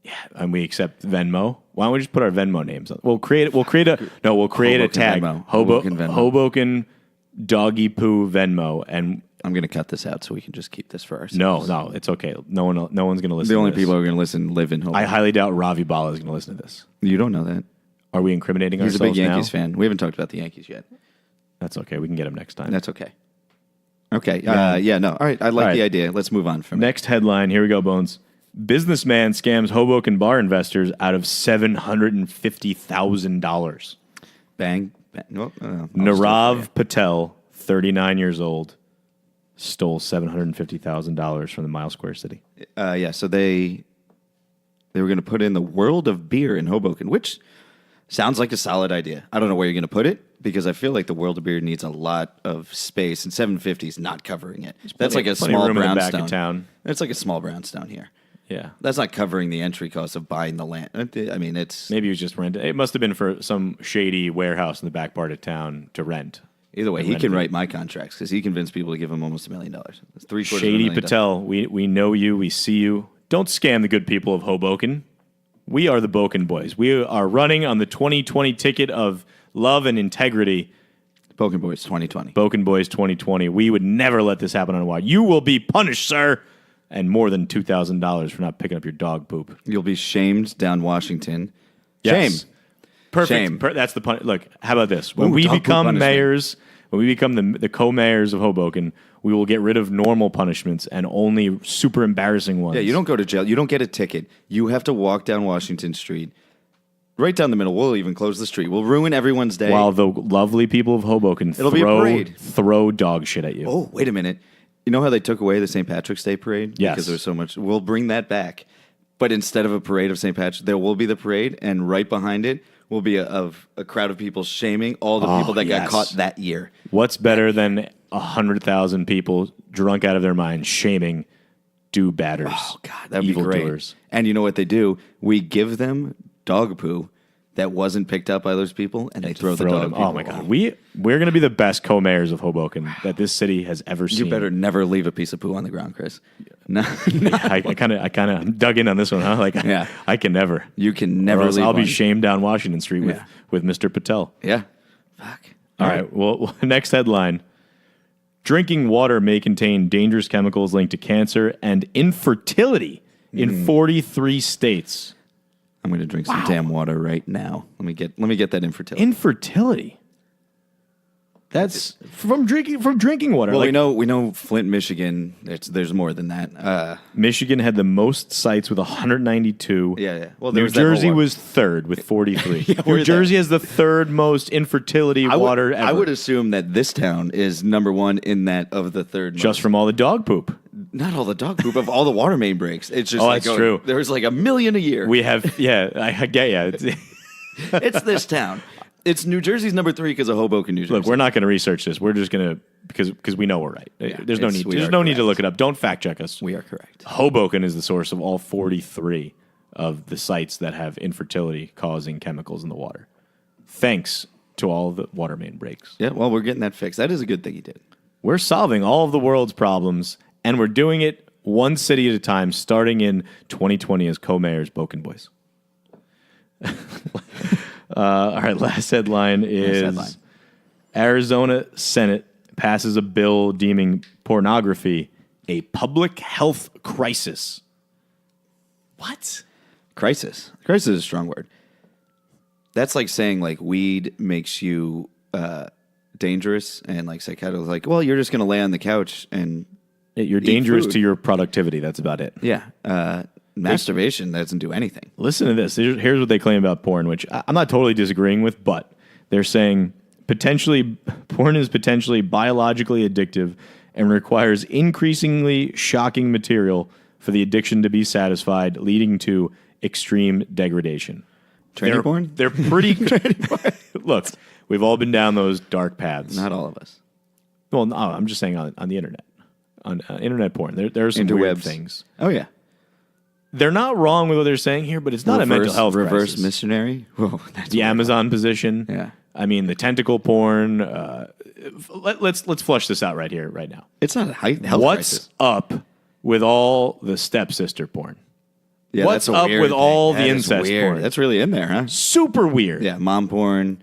Yeah, and we accept Venmo. Why don't we just put our Venmo names on? We'll create a Hoboken tag. Venmo. Hoboken Venmo. Hoboken doggy poo Venmo, and I'm going to cut this out so we can just keep this for ourselves. no, it's okay. No one's going to listen. The to only this. people who are going to listen live in Hoboken. I highly doubt Ravi Bala is going to listen to this. You don't know that. Are we incriminating He's a ourselves big Yankees now? fan. We haven't talked about the Yankees yet. That's okay. We can get him next time. That's okay. Okay. No. All right. I like All right. the idea. Let's move on from it. Next headline. Here we go, Bones. Businessman scams Hoboken bar investors out of $750,000. Bang. Oh, Narav Patel, 39 years old, stole $750,000 from the Mile Square City. So they were going to put in the World of Beer in Hoboken, which sounds like a solid idea. I don't know where you're going to put it because I feel like the World of Beer needs a lot of space, and 750 is not covering it. That's like a plenty of small room in the back brownstone. of town. It's like a small brownstone here. Yeah. That's not covering the entry cost of buying the land. I mean, it's Maybe he was just renting. It must have been for some shady warehouse in the back part of town to rent. either way. And He can rented. write my contracts because he convinced people to give him almost $1 million. It's $750,000. Shady Patel, we know you, we see you. Don't scam the good people of Hoboken. We are the Boken Boys. We are running on the 2020 ticket of love and integrity. Boken Boys 2020. Boken Boys 2020. We would never let this happen on a watch. You will be punished, sir, and more than $2,000 for not picking up your dog poop. You'll be shamed down Washington. Yes. Shame. Perfect. Shame. That's the pun. Look, how about this? When Ooh, we dog poop become punishment. mayors, when we become the co-mayors of Hoboken, we will get rid of normal punishments and only super embarrassing ones. Yeah, you don't go to jail. You don't get a ticket. You have to walk down Washington Street. Right down the middle. We'll even close the street. We'll ruin everyone's day. While the lovely people of Hoboken It'll be a parade. throw dog shit at you. Oh, wait a minute. You know how they took away the St. Patrick's Day parade? Yes. Because there was so much. We'll bring that back. But instead of a parade of St. Patrick's, there will be the parade, and right behind it will be a crowd of people shaming all the people that got yes. caught that year. What's better than 100,000 people drunk out of their minds shaming do-batters? Oh, God, that'd be great. evildoers? And you know what they do? We give them dog poo that wasn't picked up by those people, and they throw the dog them. people. Oh my God, we're going to be the best co-mayors of Hoboken that this city has ever seen. You better never leave a piece of poo on the ground, Chris. No, I kind of dug in on this one, huh? Like, Yeah. I can never. you can Or never else leave I'll be one. shamed down Washington Street Yeah. with Mr. Patel. Yeah. Fuck. All right. Well, next headline. Drinking water may contain dangerous chemicals linked to cancer and infertility in 43 states. I'm going to drink some damn water right now. Let me get that infertility. Infertility. That's from drinking water. Well, Like, we know Flint, Michigan. There's more than that. Michigan had the most sites with 192. Yeah. Well, New there was that whole Jersey one. was third with 43. Yeah, we're New Jersey has the third most infertility water ever. I would assume that this town is number one in that of the third. just most. from all the dog poop. Not all the dog poop of all the water main breaks. It's just Oh, like that's true. There's like 1 million a year. We have, I get ya. It's this town. It's New Jersey's number 3 because of Hoboken, New Jersey. Look, we're not going to research this. We're just going to because we know we're right. There's no need. we There's are no need to correct. look it up. Don't fact check us. We are correct. Hoboken is the source of all 43 of the sites that have infertility causing chemicals in the water. Thanks to all the water main breaks. Yeah, well, we're getting that fixed. That is a good thing he did. We're solving all of the world's problems, and we're doing it one city at a time, starting in 2020 as co-mayors, Boken Boys. All right, last headline is headline. Arizona Senate passes a bill deeming pornography a public health crisis. What? Crisis. Crisis is a strong word. That's like saying like weed makes you dangerous, and like psychiatrists like, well, you're just going to lay on the couch and You're Eat dangerous food. to your productivity. That's about it. yeah. Masturbation doesn't do anything. Listen to this. Here's what they claim about porn, which I'm not totally disagreeing with, but they're saying porn is potentially biologically addictive and requires increasingly shocking material for the addiction to be satisfied, leading to extreme degradation. Training porn? They're pretty. Look, we've all been down those dark paths. Not all of us. Well, no, I'm just saying on the internet, on internet porn. There are some weird Interwebs. things. Oh yeah. They're not wrong with what they're saying here, but it's not a mental health reverse crisis. missionary. Whoa, that's The weird. Amazon position. Yeah. I mean, the tentacle porn. Let's flush this out right here, right now. It's not a health What's crisis. up with all the stepsister porn? Yeah, what's that's a up weird with thing. all the That is incest weird. porn? That's really in there, huh? Super weird. Yeah, mom porn.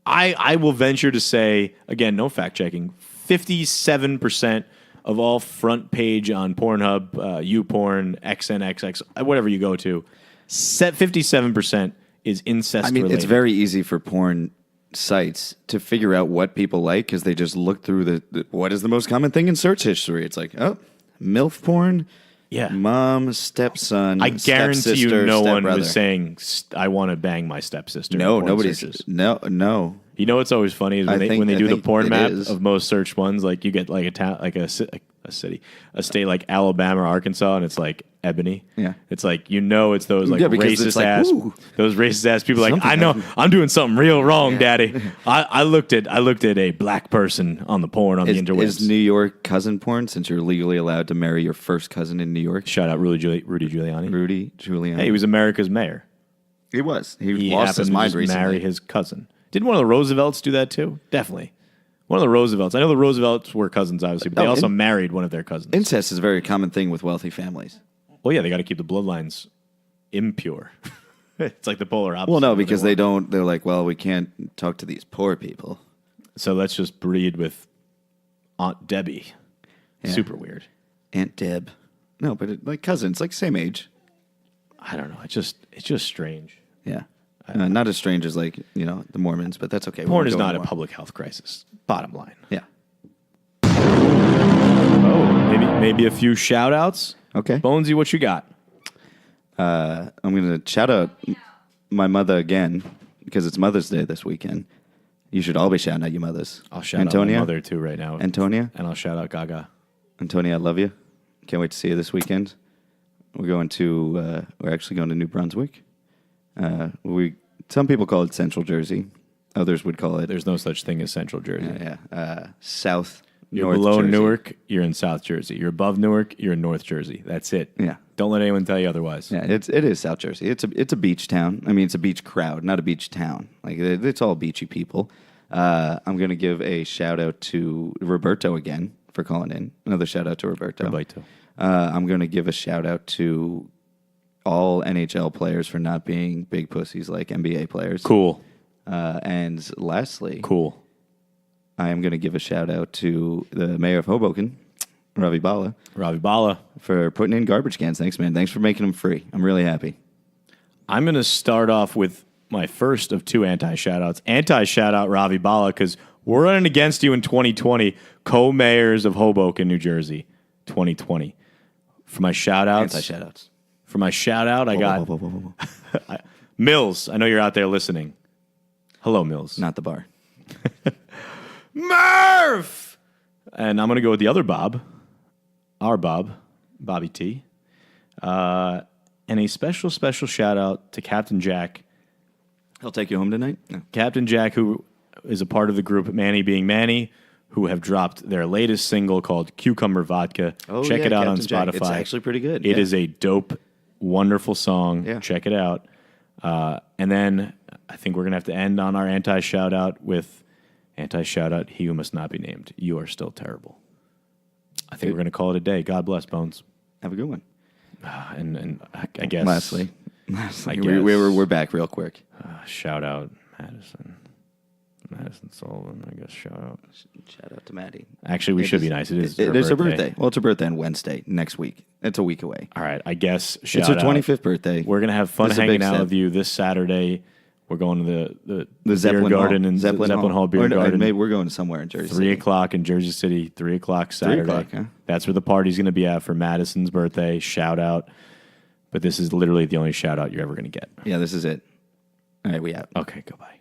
I will venture to say, again, no fact checking, 57% of all front page on Pornhub, YouPorn, XNXX, whatever you go to, 57% is incest I mean, related. it's very easy for porn sites to figure out what people like because they just look through the what is the most common thing in search history. It's like, oh, MILF porn, Yeah. mom, stepson, I guarantee you stepsister, no one stepbrother. was saying, I want to bang my stepsister. No, in porn nobody's. searches. No. You know what's always funny is when I they do the think porn it map is. of most searched ones, like you get like a state like Alabama or Arkansas, and it's like Ebony. Yeah. It's like it's those like Yeah, because it's racist like, ass ooh. those racist ass people like Something I know happened. I'm doing something real wrong, Daddy. I looked at a black person on the porn on the interwebs. Is New York cousin porn since you're legally allowed to marry your first cousin in New York? Shout out Rudy Giuliani. Rudy Giuliani. Hey, he was America's mayor. He was. He He lost happened his to mind just recently. marry his cousin. Didn't one of the Roosevelts do that too? Definitely. One of the Roosevelts. I know the Roosevelts were cousins, obviously, but they Oh, also in- married one of their cousins. Incest is a very common thing with wealthy families. Well, yeah, they got to keep the bloodlines impure. It's like the polar opposite. Well, no, of what because want. they don't. They're like, well, we can't talk to these poor people. So let's just breed with Aunt Debbie. Yeah. Super weird. Aunt Deb. No, but like cousins, like same age. I don't know. It's just strange. Yeah. Not as strange as like the Mormons, but that's okay. We Porn won't is go not a anymore. public health crisis. Bottom line. Yeah. Oh, maybe a few shout outs. Okay. Bonesy, what you got? I'm gonna shout out my mother again because it's Mother's Day this weekend. You should all be shouting out your mothers. I'll shout Antonia, out my mother too right now. Antonia, And I'll shout out Gaga. Antonia, I love you. Can't wait to see you this weekend. We're actually going to New Brunswick. Some people call it Central Jersey. Others would call it There's no such thing as Central Jersey. South. You're North below Jersey. Newark, you're in South Jersey. You're above Newark, you're in North Jersey. That's it. Yeah. Don't let anyone tell you otherwise. Yeah, it is South Jersey. It's a beach town. I mean, it's a beach crowd, not a beach town. Like it's all beachy people. I'm gonna give a shout out to Roberto again for calling in. Another shout out to Roberto. Roberto. I'm gonna give a shout out to all NHL players for not being big pussies like NBA players. Cool. And lastly, Cool. I am going to give a shout out to the mayor of Hoboken, Ravi Bala, for putting in garbage cans. Thanks, man. Thanks for making them free. I'm really happy. I'm going to start off with my first of 2 anti-shout-outs. Anti-shout-out Ravi Bala, because we're running against you in 2020, co-mayors of Hoboken, New Jersey, 2020. For my shout-outs. Anti-shout-outs. For my shout-out, I got Mills. I know you're out there listening. Hello, Mills. Not the bar. Murph! And I'm going to go with the other Bob, our Bob, Bobby T. And a special shout-out to Captain Jack. He'll take you home tonight? No. Captain Jack, who is a part of the group Manny Being Manny, who have dropped their latest single called Cucumber Vodka. Oh, Check yeah, it out Captain on Jack. Spotify. It's actually pretty good. It is a dope, wonderful song. Yeah. Check it out. And then I think we're going to have to end on our anti-shout-out with anti-shout-out, he who must not be named. You are still terrible. I think we're going to call it a day. God bless, Bones. Have a good one. And I guess... Lastly, I guess, we're back real quick. Shout out Madison Sullivan, I guess. Shout out. Shout out to Maddie. Actually, we should be nice. It is her birthday. Well, it's her birthday on Wednesday, next week. It's a week away. All right, I guess. It's her 25th birthday. We're going to have fun This is a hanging big out step. with you this Saturday. We're going to the Zeppelin beer garden Hall. and Zeppelin Hall beer Or no, garden. Maybe we're going somewhere in Jersey 3 City. o'clock in Jersey City, 3 o'clock Saturday. 3 o'clock, huh? That's where the party's going to be at for Madison's birthday. Shout out. But this is literally the only shout out you're ever going to get. Yeah, this is it. All right, we out. Okay, goodbye.